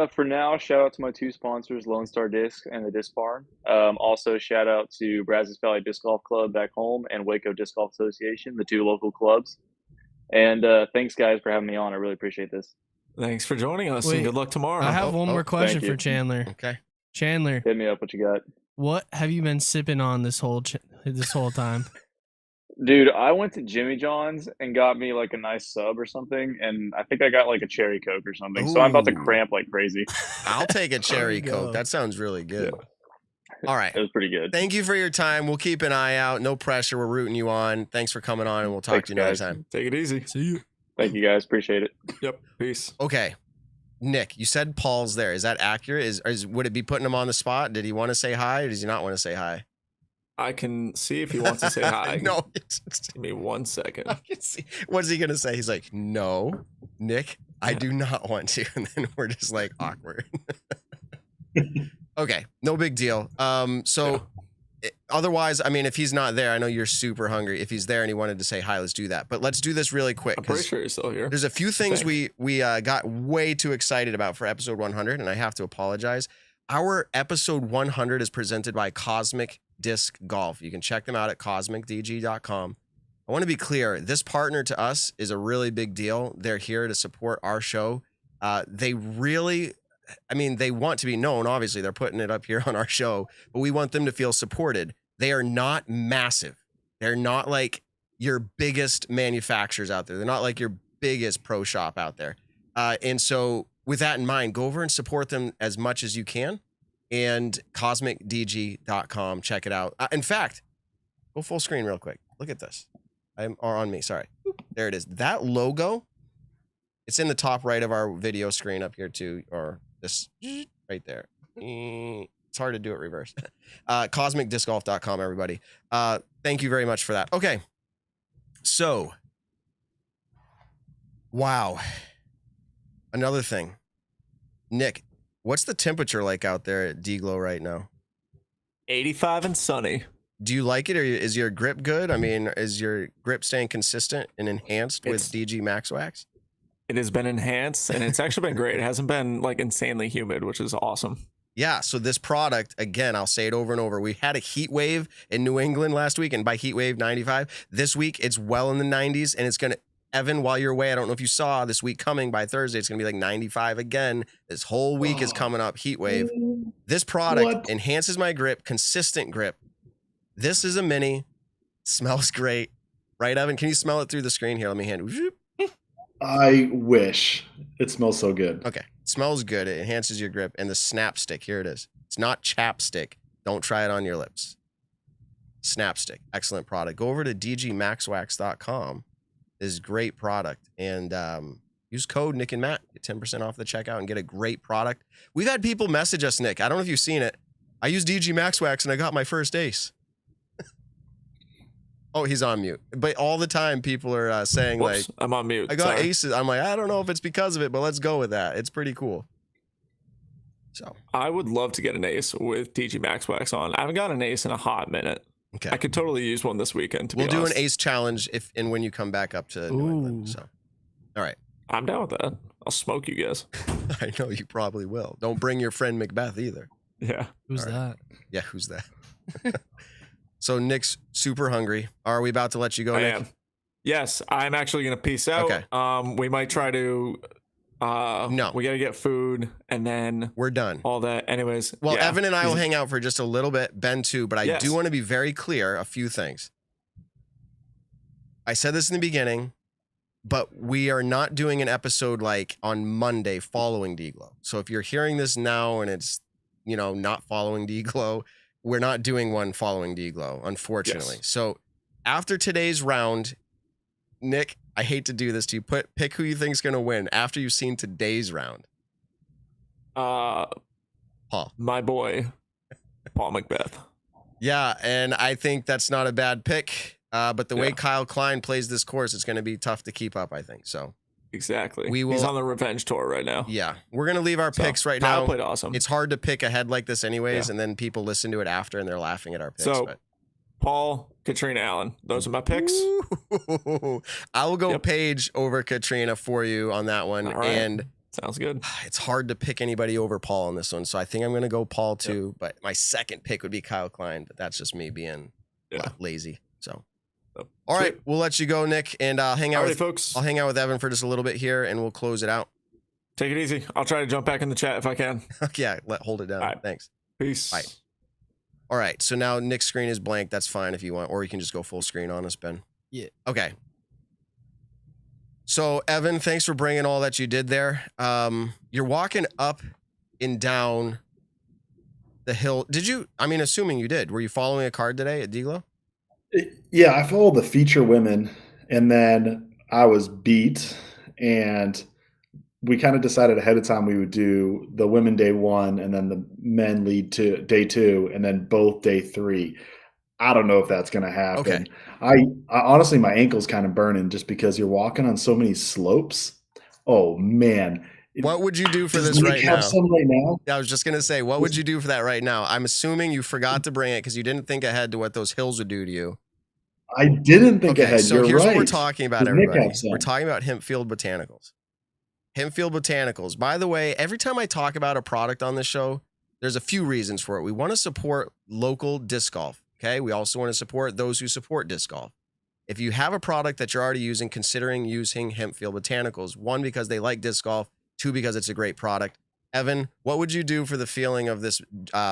for now, shout out to my 2 sponsors, Lone Star Disc and the Disc Barn. Also, shout out to Brazos Valley Disc Golf Club back home and Waco Disc Golf Association, the 2 local clubs. And thanks, guys, for having me on. I really appreciate this. Thanks for joining us, Wait, and good luck tomorrow. I have one more question for Chandler. Okay. Chandler, hit me up. What you got? What have you been sipping on this whole time? Dude, I went to Jimmy John's and got me like a nice sub or something, and I think I got like a cherry Coke or something. So I'm about to cramp like crazy. I'll take a cherry Coke. That sounds really good. All right. It was pretty good. Thank you for your time. We'll keep an eye out. No pressure. We're rooting you on. Thanks for coming on, and we'll talk to you next time. Take it easy. See you. Thank you, guys. Appreciate it. Yep. Peace. Okay. Nick, you said Paul's there. Is that accurate? Would it be putting him on the spot? Did he want to say hi, or does he not want to say hi? I can see if he wants to say hi. No. Give me 1 second. I can see. What's he going to say? He's like, no, Nick, I do not want to. And then we're just like awkward. Okay. No big deal. Otherwise, I mean, if he's not there, I know you're super hungry. If he's there and he wanted to say hi, let's do that. But let's do this really quick. I'm pretty sure he's still here. There's a few things we got way too excited about for episode 100, and I have to apologize. Our episode 100 is presented by Cosmic Disc Golf. You can check them out at cosmicdg.com. I want to be clear. This partner to us is a really big deal. They're here to support our show. They really... I mean, they want to be known. Obviously, they're putting it up here on our show, but we want them to feel supported. They are not massive. They're not like your biggest manufacturers out there. They're not like your biggest pro shop out there. And so with that in mind, go over and support them as much as you can. And cosmicdg.com, check it out. In fact, go full screen real quick. Look at this. Or on me, sorry. There it is. That logo, it's in the top right of our video screen up here too, or this right there. It's hard to do it reverse. CosmicDiscGolf.com, everybody. Thank you very much for that. Okay. So, wow. Another thing. Nick, what's the temperature like out there at DGLO right now? 85 and sunny. Do you like it, or is your grip good? I mean, is your grip staying consistent and enhanced with DG Max Wax? It has been enhanced, and it's actually been great. It hasn't been like insanely humid, which is awesome. Yeah, so this product, again, I'll say it over and over. We had a heat wave in New England last week, and by heat wave, 95. This week, it's well in the 90s, and it's going to, Evan, while you're away, I don't know if you saw this week coming by Thursday, it's going to be like 95 again. This whole week is coming up, heat wave. This product enhances my grip, consistent grip. This is a mini, smells great. Right, Evan? Can you smell it through the screen? Here, let me hand it. I wish. It smells so good. Okay. It smells good. It enhances your grip. And the snap stick, here it is. It's not chapstick. Don't try it on your lips. Snap stick. Excellent product. Go over to dgmaxwax.com. This is a great product. And use code Nick and Matt. Get 10% off the checkout and get a great product. We've had people message us, Nick. I don't know if you've seen it. I used DG Max Wax and I got my first ace. Oh, he's on mute. But all the time people are saying, Whoops, like, I'm on mute. I got Sorry. aces. I'm like, I don't know if it's because of it, but let's go with that. It's pretty cool. So I would love to get an ace with DG Max Wax on. I haven't got an ace in a hot minute. Okay. I could totally use one this weekend. We'll do an ace challenge if and when you come back up to New England. So, all right. I'm down with that. I'll smoke you guys. I know you probably will. Don't bring your friend Mcbeth either. Yeah. Who's that? Yeah, who's that? So Nick's super hungry. Are we about to let you go, Nick? I am. Yes, I'm actually going to peace out. Okay. We might try to... no. We got to get food, and then... We're done. All that. Anyways. Well, yeah. Evan and I will hang out for just a little bit. Ben too, but I do want to be very clear a few things. I said this in the beginning. but we are not doing an episode like on Monday following DGLO. So if you're hearing this now and it's, not following DGLO, we're not doing one following DGLO, unfortunately. Yes. So after today's round, Nick, I hate to do this to you. Pick who you think's going to win after you've seen today's round. Paul. My boy, Paul Mcbeth. Yeah, and I think that's not a bad pick. But the way Kyle Klein plays this course, it's going to be tough to keep up, I think. So exactly. He's on the revenge tour right now. Yeah, we're going to leave our picks right Kyle now. Played awesome. It's hard to pick ahead like this anyways, and then people listen to it after and they're laughing at our picks. So, Paul, Katrina Allen. Those are my picks. I will go Paige over Katrina for you on that one. All right. And sounds good. It's hard to pick anybody over Paul on this one. So I think I'm going to go Paul too. But my second pick would be Kyle Klein. But that's just me being lazy. So. All right, we'll let you go, Nick, and I'll hang out with folks. I'll hang out with Evan for just a little bit here, and we'll close it out. Take it easy. I'll try to jump back in the chat if I can. Yeah, hold it down. Right. Thanks. Peace. Bye. All right, so now Nick's screen is blank. That's fine if you want, or you can just go full screen on us, Ben. Yeah. Okay. So Evan, thanks for bringing all that you did there. You're walking up and down the hill. Did you? I mean, assuming you did. Were you following a card today at DGLO? Yeah, I followed the feature women, and then I was beat, and we kind of decided ahead of time we would do the women day 1, and then the men lead to day 2, and then both day 3. I don't know if that's going to happen. Okay. I honestly, my ankle's kind of burning just because you're walking on so many slopes. Oh man. What would you do for Does this Nick right have now? some right now? I was just going to say, what would you do for that right now? I'm assuming you forgot to bring it because you didn't think ahead to what those hills would do to you. I didn't think ahead. So You're here's right. what we're talking about, Does Nick everybody. have some? We're talking about Hempfield Botanicals. Hempfield Botanicals. By the way, every time I talk about a product on this show, there's a few reasons for it. We want to support local disc golf. Okay. We also want to support those who support disc golf. If you have a product that you're already using, considering using Hempfield Botanicals. 1, because they like disc golf. 2, because it's a great product. Evan, what would you do for the feeling of this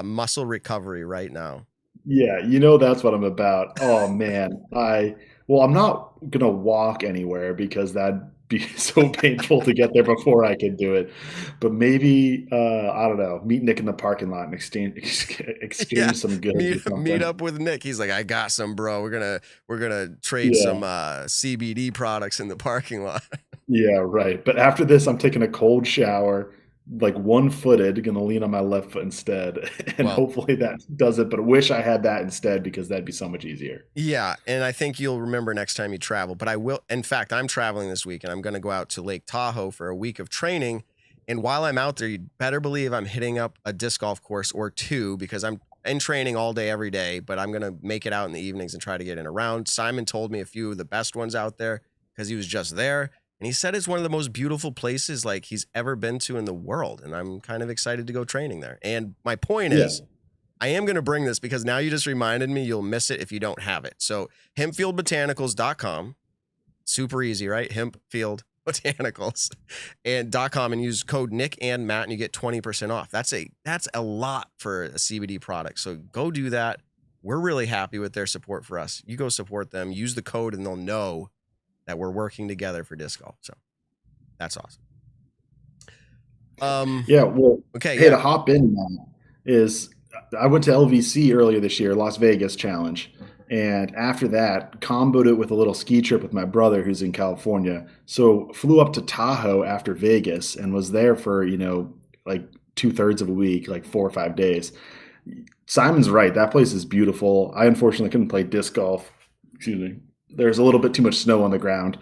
muscle recovery right now? Yeah, that's what I'm about. Oh man, I'm not gonna walk anywhere because that'd be so painful to get there before I could do it. But maybe I don't know, meet Nick in the parking lot and exchange some goods. Meet up with Nick. He's like, I got some, bro. We're gonna trade some CBD products in the parking lot. Yeah, right. But after this, I'm taking a cold shower, like one-footed, gonna lean on my left foot instead, and hopefully that does it. But I wish I had that instead because that'd be so much easier. Yeah, and I think you'll remember next time you travel. But I will. In fact, I'm traveling this week, and I'm going to go out to Lake Tahoe for a week of training. And while I'm out there, you'd better believe I'm hitting up a disc golf course or 2 because I'm in training all day, every day. But I'm going to make it out in the evenings and try to get in a round. Simon told me a few of the best ones out there because he was just there. And he said it's one of the most beautiful places like he's ever been to in the world. And I'm kind of excited to go training there. And my point is, I am going to bring this because now you just reminded me you'll miss it if you don't have it. So hempfieldbotanicals.com. Super easy, right? Hempfield Botanicals and .com, and use code Nick and Matt and you get 20% off. That's a lot for a CBD product. So go do that. We're really happy with their support for us. You go support them, use the code, and they'll know that we're working together for disc golf. So that's awesome. To hop in now is I went to LVC earlier this year, Las Vegas Challenge. And after that, comboed it with a little ski trip with my brother who's in California. So flew up to Tahoe after Vegas and was there for, like 2/3 of a week, like 4 or 5 days. Simon's right. That place is beautiful. I unfortunately couldn't play disc golf. Excuse me. There's a little bit too much snow on the ground.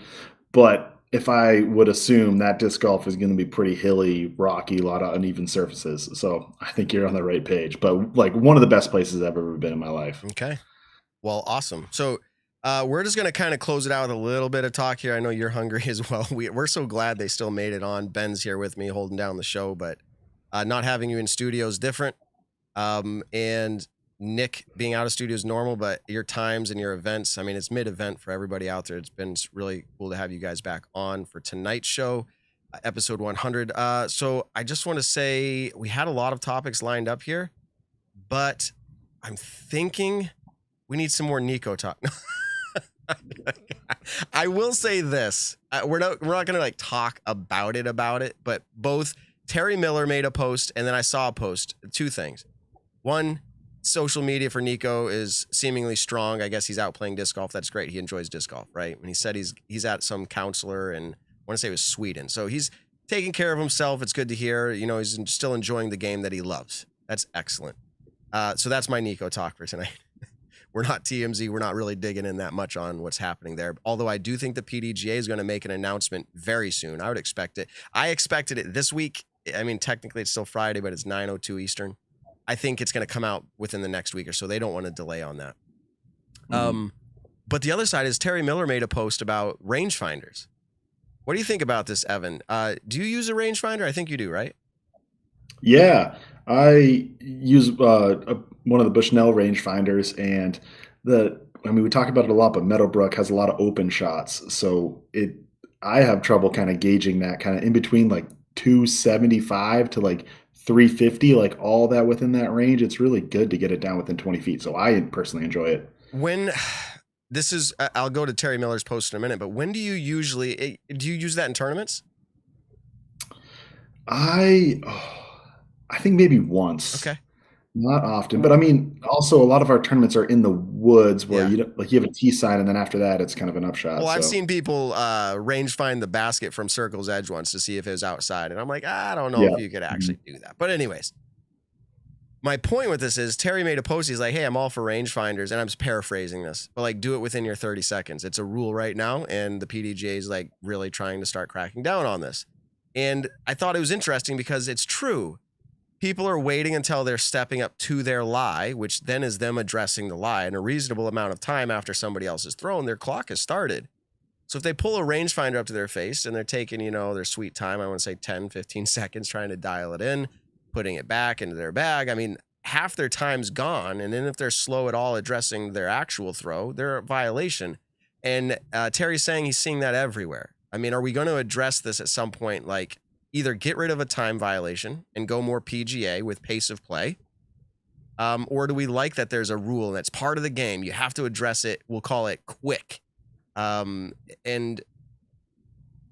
But if I would assume that disc golf is going to be pretty hilly, rocky, a lot of uneven surfaces. So I think you're on the right page. But like one of the best places I've ever been in my life. Okay. Well, awesome. So we're just going to kind of close it out with a little bit of talk here. I know you're hungry as well. We're so glad they still made it on. Ben's here with me holding down the show, but not having you in studio is different. And Nick being out of studio is normal, but your times and your events, I mean, it's mid-event for everybody out there. It's been really cool to have you guys back on for tonight's show, episode 100. So I just want to say we had a lot of topics lined up here, but I'm thinking we need some more Nico talk. I will say this: we're not gonna like talk about it, but both Terry Miller made a post, and then I saw a post. Two things: one, social media for Nico is seemingly strong. I guess he's out playing disc golf. That's great. He enjoys disc golf, right? And he said he's at some counselor, and I want to say it was Sweden. So he's taking care of himself. It's good to hear. You know, he's still enjoying the game that he loves. That's excellent. So that's my Nico talk for tonight. We're not TMZ. We're not really digging in that much on what's happening there. Although I do think the PDGA is going to make an announcement very soon. I would expect it. I expected it this week. I mean, technically it's still Friday, but it's 9:02 Eastern. I think it's going to come out within the next week or so. They don't want to delay on that. But the other side is Terry Miller made a post about rangefinders. What do you think about this, Evan? Do you use a rangefinder? I think you do, right? Yeah, I use one of the Bushnell rangefinders, and we talk about it a lot, but Meadowbrook has a lot of open shots, so I have trouble kind of gauging that kind of in between like 275 to like 350, like all that within that range. It's really good to get it down within 20 feet. So I personally enjoy it. I'll go to Terry Miller's post in a minute, but when do you usually, do you use that in tournaments? I think maybe once. Okay. Not often, but I mean, also a lot of our tournaments are in the woods where you have a tee sign, and then after that, it's kind of an upshot. Well, I've seen people range find the basket from Circle's Edge once to see if it was outside, and I'm like, I don't know if you could actually do that. But anyways, my point with this is Terry made a post. He's like, hey, I'm all for rangefinders, and I'm just paraphrasing this, but like, do it within your 30 seconds. It's a rule right now, and the PDGA is like really trying to start cracking down on this. And I thought it was interesting because it's true. People are waiting until they're stepping up to their lie, which then is them addressing the lie in a reasonable amount of time after somebody else has thrown. Their clock has started. So if they pull a rangefinder up to their face and they're taking, their sweet time, I want to say 10, 15 seconds trying to dial it in, putting it back into their bag. I mean, half their time's gone. And then if they're slow at all addressing their actual throw, they're a violation. And Terry's saying he's seeing that everywhere. I mean, are we going to address this at some point? Like, either get rid of a time violation and go more PGA with pace of play, or do we like that there's a rule and that's part of the game? You have to address it. We'll call it quick. And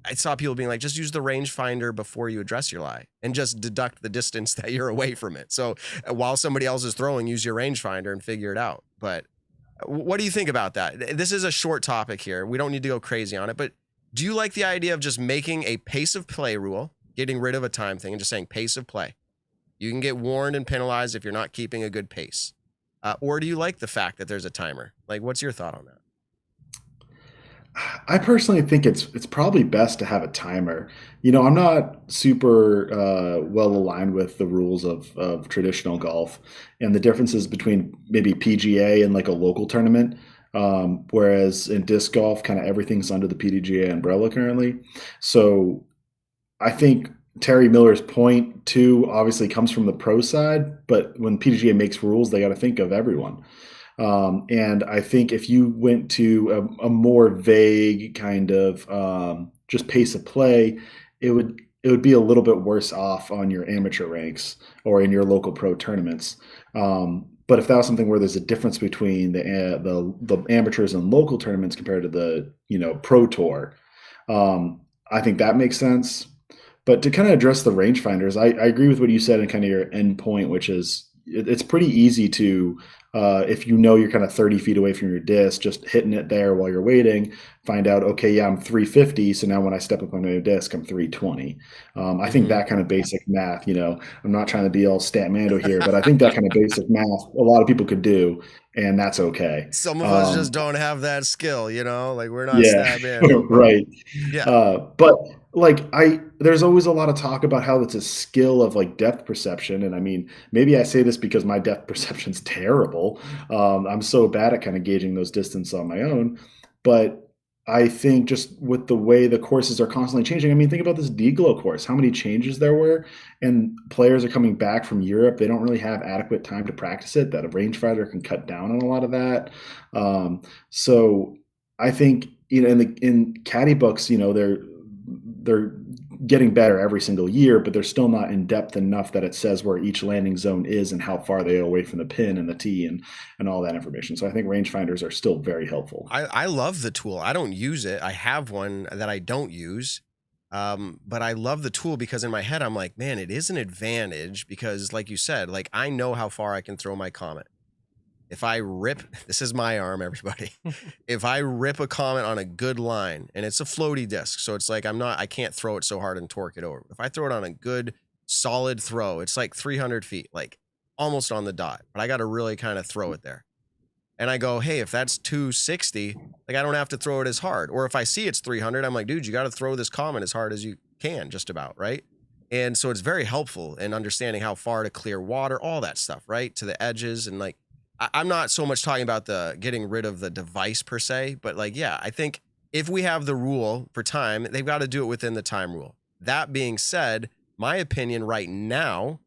I saw people being like, just use the rangefinder before you address your lie and just deduct the distance that you're away from it. So while somebody else is throwing, use your rangefinder and figure it out. But what do you think about that? This is a short topic here. We don't need to go crazy on it, but do you like the idea of just making a pace of play rule, getting rid of a time thing and just saying pace of play? You can get warned and penalized if you're not keeping a good pace. Or do you like the fact that there's a timer? Like, what's your thought on that? I personally think it's probably best to have a timer. I'm not super well aligned with the rules of traditional golf and the differences between maybe PGA and like a local tournament. Whereas in disc golf, kind of everything's under the PDGA umbrella currently. So I think Terry Miller's point too obviously comes from the pro side, but when PDGA makes rules, they got to think of everyone. And I think if you went to a more vague kind of just pace of play, it would be a little bit worse off on your amateur ranks or in your local pro tournaments. But if that was something where there's a difference between the amateurs and local tournaments compared to the pro tour, I think that makes sense. But to kind of address the rangefinders, I agree with what you said and kind of your end point, which is it's pretty easy to, if you're kind of 30 feet away from your disc, just hitting it there while you're waiting, find out, okay, yeah, I'm 350. So now when I step up on my disc, I'm 320. I think that kind of basic math, I'm not trying to be all StatMando here, but I think that kind of basic math, a lot of people could do, and that's okay. Some of us just don't have that skill, like we're not StatMando. Right. Yeah. But like there's always a lot of talk about how it's a skill of like depth perception. And I mean, maybe I say this because my depth perception's terrible. I'm so bad at kind of gauging those distance on my own. But I think just with the way the courses are constantly changing, I mean, think about this DGLO course, how many changes there were, and players are coming back from Europe. They don't really have adequate time to practice it, that a rangefinder can cut down on a lot of that. So I think, in caddy books, they're getting better every single year, but they're still not in depth enough that it says where each landing zone is and how far they are away from the pin and the tee and all that information. So I think rangefinders are still very helpful. I love the tool. I don't use it. I have one that I don't use. But I love the tool because in my head, I'm like, man, it is an advantage because like you said, like I know how far I can throw my Comet. If I rip, this is my arm, everybody. If I rip a Comet on a good line and it's a floaty disc, so it's like I can't throw it so hard and torque it over. If I throw it on a good solid throw, it's like 300 feet, like almost on the dot, but I got to really kind of throw it there. And I go, hey, if that's 260, like I don't have to throw it as hard. Or if I see it's 300, I'm like, dude, you got to throw this Comet as hard as you can, just about, right? And so it's very helpful in understanding how far to clear water, all that stuff, right? To the edges. And like, I'm not so much talking about the getting rid of the device per se, but like, yeah, I think if we have the rule for time, they've got to do it within the time rule. That being said, my opinion right now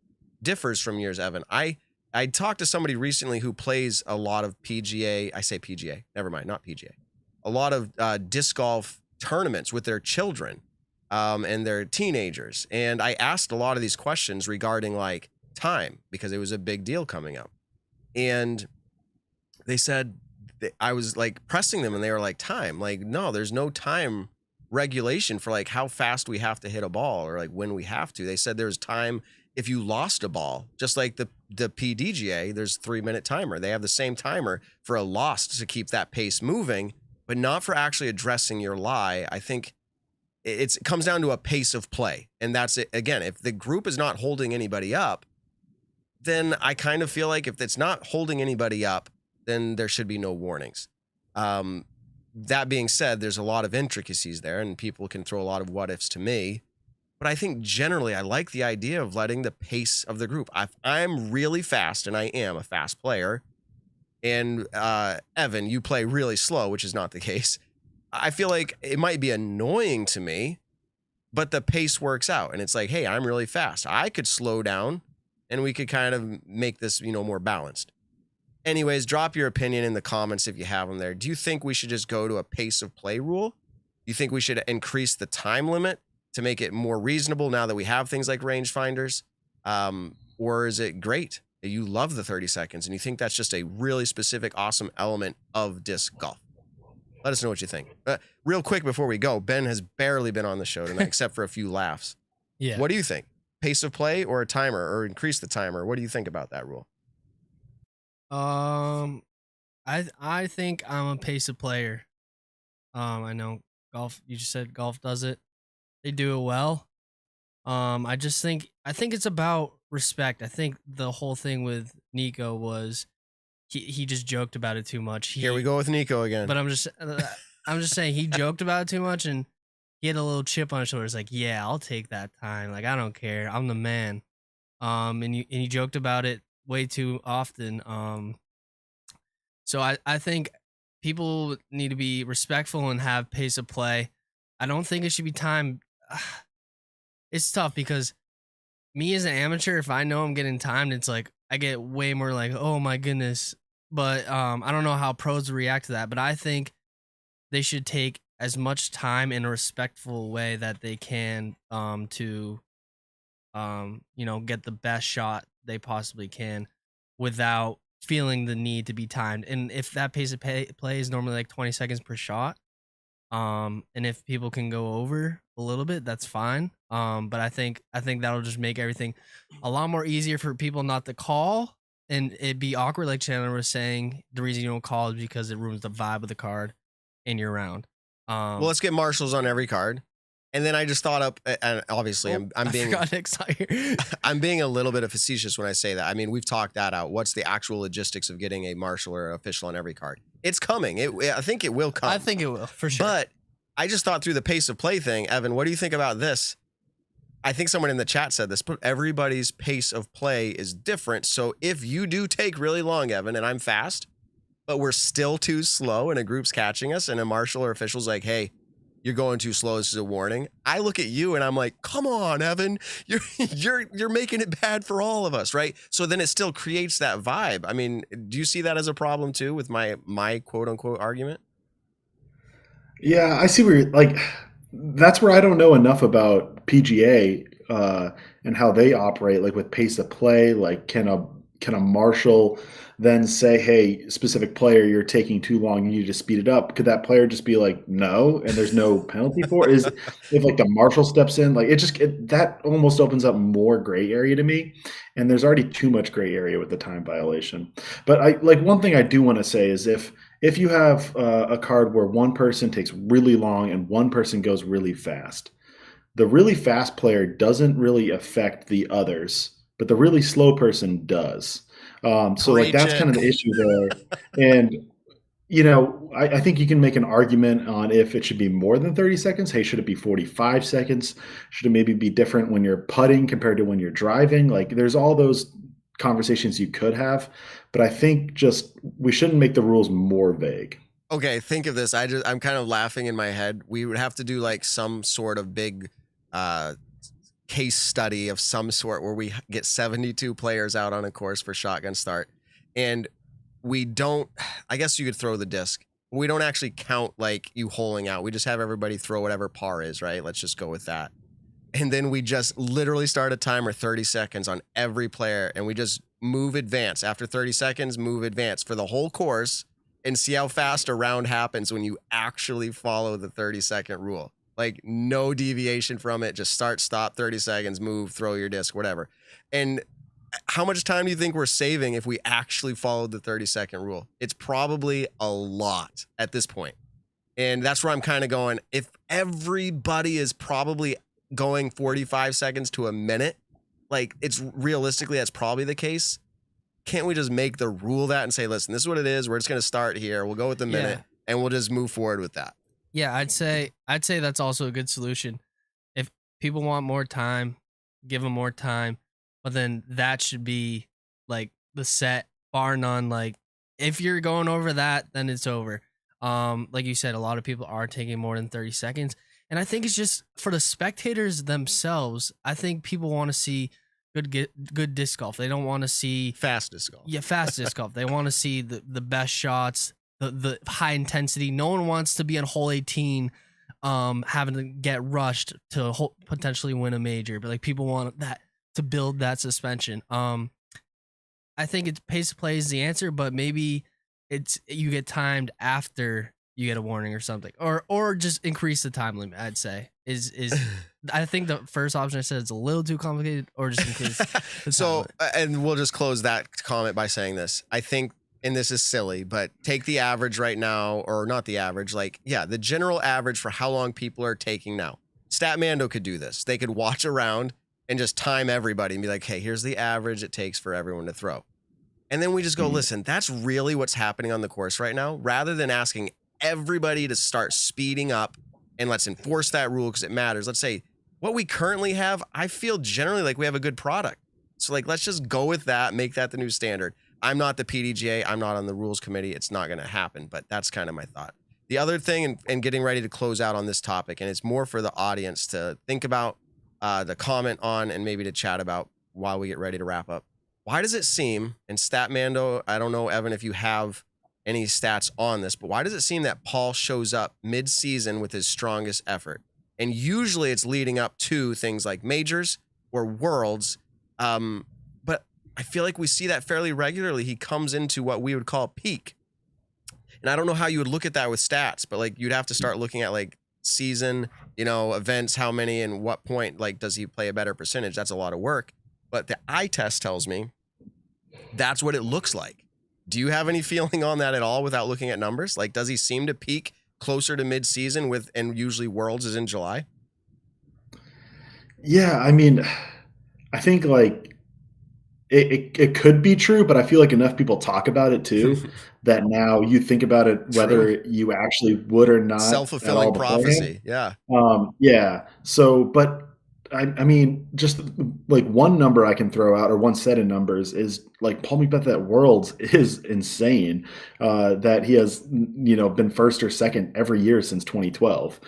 differs from yours, Evan. I talked to somebody recently who plays a lot of PGA. I say PGA. Never mind, not PGA. A lot of disc golf tournaments with their children and their teenagers. And I asked a lot of these questions regarding like time because it was a big deal coming up. And they said, I was like pressing them and they were like, time. Like, no, there's no time regulation for like how fast we have to hit a ball or like when we have to. They said there's time if you lost a ball, just like the PDGA, there's 3-minute timer. They have the same timer for a lost to keep that pace moving, but not for actually addressing your lie. I think it comes down to a pace of play. And that's it. Again, if the group is not holding anybody up, then I kind of feel like if it's not holding anybody up, then there should be no warnings. That being said, there's a lot of intricacies there and people can throw a lot of what ifs to me. But I think generally I like the idea of letting the pace of the group. I'm really fast, and I am a fast player. And Evan, you play really slow, which is not the case. I feel like it might be annoying to me, but the pace works out. And it's like, hey, I'm really fast. I could slow down, and we could kind of make this, more balanced. Anyways, drop your opinion in the comments if you have them there. Do you think we should just go to a pace of play rule? Do you think we should increase the time limit to make it more reasonable now that we have things like rangefinders? Or is it great that you love the 30 seconds and you think that's just a really specific, awesome element of disc golf? Let us know what you think. Real quick before we go, Ben has barely been on the show tonight except for a few laughs. Yeah. What do you think? Pace of play or a timer or increase the timer? What do you think about that rule? I think I'm a pace of player. I know golf, you just said golf does it. They do it well. I think it's about respect. I think the whole thing with Nico was he just joked about it too much. Here we go with Nico again. But I'm just saying he joked about it too much and he had a little chip on his shoulder. It's like, yeah, I'll take that time. Like, I don't care. I'm the man. And he joked about it way too often. So I think people need to be respectful and have pace of play. I don't think it should be timed. It's tough because me as an amateur, if I know I'm getting timed, it's like I get way more like, oh my goodness. But I don't know how pros react to that. But I think they should take as much time in a respectful way that they can to get the best shot they possibly can without feeling the need to be timed. And if that pace of play is normally like 20 seconds per shot, and if people can go over a little bit, that's fine. But I think that'll just make everything a lot more easier for people not to call, and it'd be awkward. Like Chandler was saying, the reason you don't call is because it ruins the vibe of the card in your round. Well, let's get marshals on every card. And then I just thought up, and obviously I'm being I'm being a little bit of facetious when I say that. I mean, we've talked that out. What's the actual logistics of getting a marshal or official on every card? It's coming. I think it will come. I think it will, for sure. But I just thought through the pace of play thing. Evan, what do you think about this? I think someone in the chat said this, but everybody's pace of play is different. So if you do take really long, Evan, and I'm fast, but we're still too slow and a group's catching us and a marshal or official's like, hey, you're going too slow, this is a warning. I look at you and I'm like, come on, Evan, you're making it bad for all of us, right? So then it still creates that vibe. I mean, do you see that as a problem too with my quote unquote argument? Yeah, I see where you're like, that's where I don't know enough about PGA and how they operate, like with pace of play. Like, can a marshal then say, "Hey, specific player, you're taking too long. You need to speed it up"? Could that player just be like, "No," and there's no penalty for it? Is if like the marshal steps in, like that almost opens up more gray area to me. And there's already too much gray area with the time violation. But I like one thing I do want to say is if you have a card where one person takes really long and one person goes really fast, the really fast player doesn't really affect the others, but the really slow person does. So like that's kind of the issue there. And I think you can make an argument on if it should be more than 30 seconds. Hey, should it be 45 seconds? Should it maybe be different when you're putting compared to when you're driving? Like there's all those conversations you could have, but I think just we shouldn't make the rules more vague. Okay, think of this. I'm kind of laughing in my head. We would have to do like some sort of big case study of some sort where we get 72 players out on a course for shotgun start, and we don't, I guess you could throw the disc. We don't actually count like you holing out. We just have everybody throw whatever par is, right? Let's just go with that. And then we just literally start a timer 30 seconds on every player, and we just move advance. After 30 seconds, move advance for the whole course and see how fast a round happens when you actually follow the 30-second rule. Like no deviation from it. Just start, stop, 30 seconds, move, throw your disc, whatever. And how much time do you think we're saving if we actually followed the 30-second rule? It's probably a lot at this point. And that's where I'm kind of going, if everybody is probably going 45 seconds to a minute, like it's realistically, that's probably the case. Can't we just make the rule that and say, listen, this is what it is. We're just going to start here. We'll go with the minute and we'll just move forward with that. Yeah, I'd say that's also a good solution. If people want more time, give them more time, but then that should be like the set, bar none. Like if you're going over that, then it's over. Like you said, a lot of people are taking more than 30 seconds. And I think it's just for the spectators themselves. I think people want to see good disc golf. They don't want to see fast disc golf. Yeah, fast disc golf. They want to see the best shots, the high intensity. No one wants to be on hole 18 having to get rushed to potentially win a major. But like people want that to build that suspension. I think it's pace of play is the answer, but maybe it's you get timed after you get a warning or something, or just increase the time limit. I'd say is I think the first option I said is a little too complicated, or just increase the time limit. And we'll just close that comment by saying this. I think, and this is silly, but take the average right now, or not the average, the general average for how long people are taking now. StatMando could do this. They could watch around and just time everybody and be like, hey, here's the average it takes for everyone to throw. And then we just go, listen, that's really what's happening on the course right now, rather than asking everybody to start speeding up and let's enforce that rule because it matters. Let's say what we currently have, I feel generally like we have a good product. So like, let's just go with that, make that the new standard. I'm not the PDGA. I'm not on the rules committee. It's not going to happen, but that's kind of my thought. The other thing, and getting ready to close out on this topic, and it's more for the audience to think about, the comment on, and maybe to chat about while we get ready to wrap up. Why does it seem, and StatMando, I don't know, Evan, if you have any stats on this, but why does it seem that Paul shows up mid-season with his strongest effort? And usually it's leading up to things like majors or worlds, but I feel like we see that fairly regularly. He comes into what we would call peak. And I don't know how you would look at that with stats, but like you'd have to start looking at like season, events, how many and what point, like does he play a better percentage? That's a lot of work. But the eye test tells me that's what it looks like. Do you have any feeling on that at all without looking at numbers? Like, does he seem to peak closer to mid-season and usually Worlds is in July? Yeah, I mean, I think like it could be true, but I feel like enough people talk about it too that now you think about it whether you actually would or not. Self-fulfilling prophecy. Yeah. Yeah. So, but I mean, just like one number I can throw out, or one set of numbers, is like Paul Mcbeth at Worlds is insane. That he has, been first or second every year since 2012.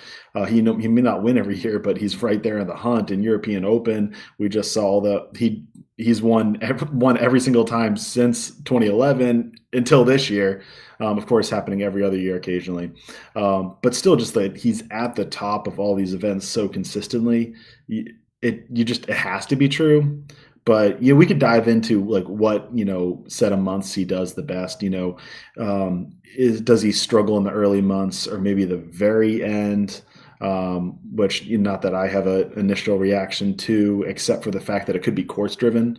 He may not win every year, but he's right there in the hunt. In European Open, we just saw that he he's won every single time since 2011 until this year. Of course, happening every other year occasionally. But still, just that he's at the top of all these events so consistently. It has to be true. But we could dive into like what set of months he does the best. Does he struggle in the early months or maybe the very end? Which not that I have an initial reaction to, except for the fact that it could be course driven.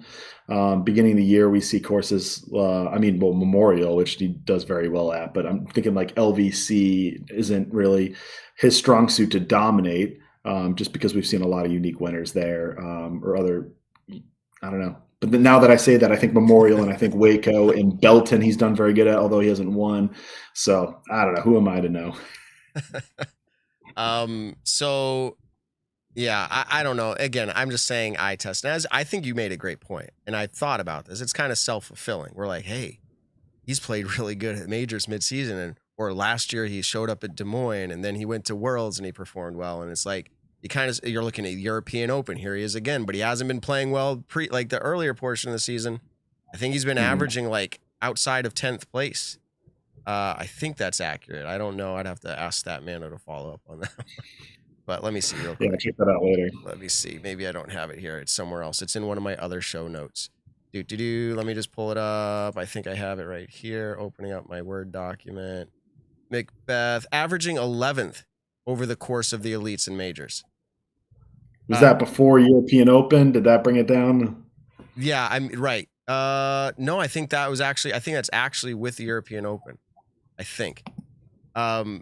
Beginning of the year, we see courses. Memorial, which he does very well at, but I'm thinking like LVC isn't really his strong suit to dominate, just because we've seen a lot of unique winners there, or other. I don't know. But then now that I say that, I think Memorial and I think Waco and Belton he's done very good at, although he hasn't won. So I don't know. Who am I to know? I don't know. Again, I'm just saying eye test. And I think you made a great point, and I thought about this. It's kind of self-fulfilling. We're like, hey, he's played really good at majors midseason, or last year he showed up at Des Moines, and then he went to Worlds and he performed well. And it's like, you're looking at European Open. Here he is again, but he hasn't been playing well like the earlier portion of the season. I think he's been averaging like outside of 10th place. I think that's accurate. I don't know. I'd have to ask StatMando to follow up on that. But let me see real quick. Yeah, check that out later. Let me see. Maybe I don't have it here. It's somewhere else. It's in one of my other show notes. Let me just pull it up. I think I have it right here. Opening up my Word document. Mcbeth averaging 11th over the course of the elites and majors. Was that before European Open? Did that bring it down? Yeah, I'm right. No, I think that's actually with the European Open. I think. But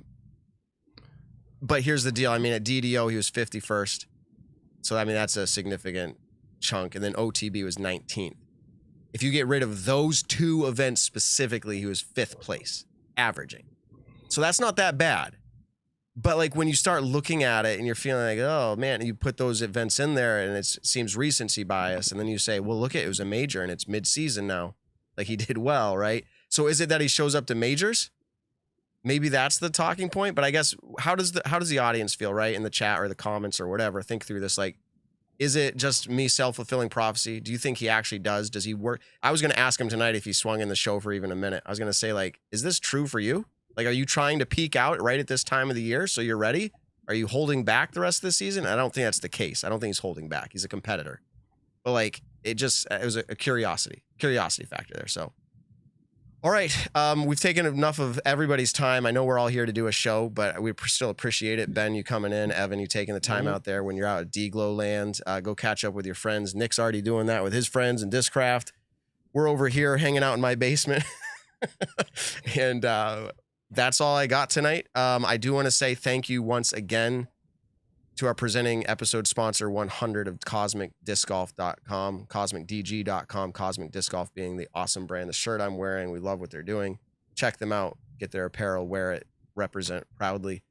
here's the deal. I mean, at DDO, he was 51st. So, I mean, that's a significant chunk. And then OTB was 19th. If you get rid of those two events specifically, he was 5th place, averaging. So that's not that bad. But like when you start looking at it and you're feeling like, oh man, you put those events in there and it seems recency bias. And then you say, well, look, it was a major and it's mid-season now. Like he did well, right? So is it that he shows up to majors? Maybe that's the talking point. But I guess how does the audience feel, right? In the chat or the comments or whatever, think through this. Like, is it just me self-fulfilling prophecy? Do you think he actually does? Does he work? I was going to ask him tonight if he swung in the show for even a minute. I was going to say, like, is this true for you? Like, are you trying to peak out right at this time of the year so you're ready? Are you holding back the rest of the season? I don't think that's the case. I don't think he's holding back. He's a competitor. But, like, it was a curiosity factor there. So, all right. We've taken enough of everybody's time. I know we're all here to do a show, but we still appreciate it. Ben, you coming in. Evan, you taking the time out there when you're out at DGLO land. Go catch up with your friends. Nick's already doing that with his friends in Discraft. We're over here hanging out in my basement. And, that's all I got tonight. I do want to say thank you once again to our presenting episode sponsor 100 of CosmicDiscGolf.com, CosmicDG.com, Cosmic Disc Golf being the awesome brand. The shirt I'm wearing, we love what they're doing. Check them out. Get their apparel, wear it, represent proudly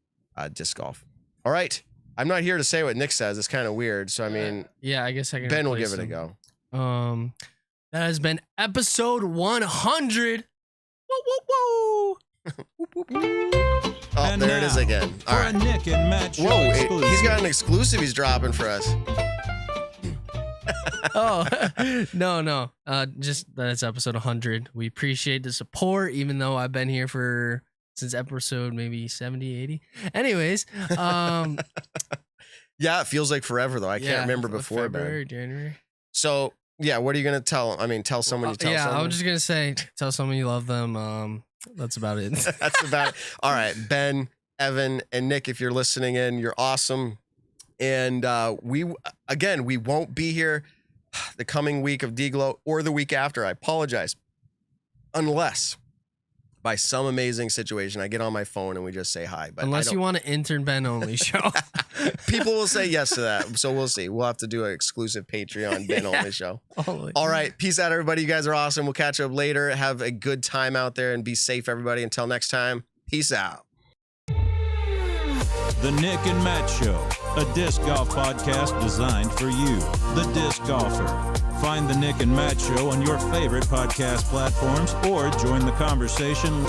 disc golf. All right. I'm not here to say what Nick says. It's kind of weird. So, I mean, yeah, I guess I can. Ben will give it a go. That has been episode 100. Woo, woo, woo. Oh, And there it now, is again. All for right. a Nick and Matt show Whoa, exclusive. he's got an exclusive he's dropping for us. Oh, no. Just that it's episode 100. We appreciate the support, even though I've been here since episode maybe 70, 80. Anyways, Yeah, it feels like forever though. I can't remember before, February, Ben. January. So, yeah, what are you going to tell them? I mean, tell someone you tell someone. I was just going to say, tell someone you love them. That's about it. That's about it. All right, Ben, Evan, and Nick, if you're listening in, you're awesome. And we won't be here the coming week of DGLO or the week after. I apologize. Unless by some amazing situation, I get on my phone and we just say hi. But unless you want an intern Ben only show. People will say yes to that. So we'll see. We'll have to do an exclusive Patreon Ben only show. All right. Peace out, everybody. You guys are awesome. We'll catch up later. Have a good time out there and be safe, everybody. Until next time. Peace out. The Nick and Matt Show, a disc golf podcast designed for you, the disc golfer. Find the Nick and Matt Show on your favorite podcast platforms or join the conversation.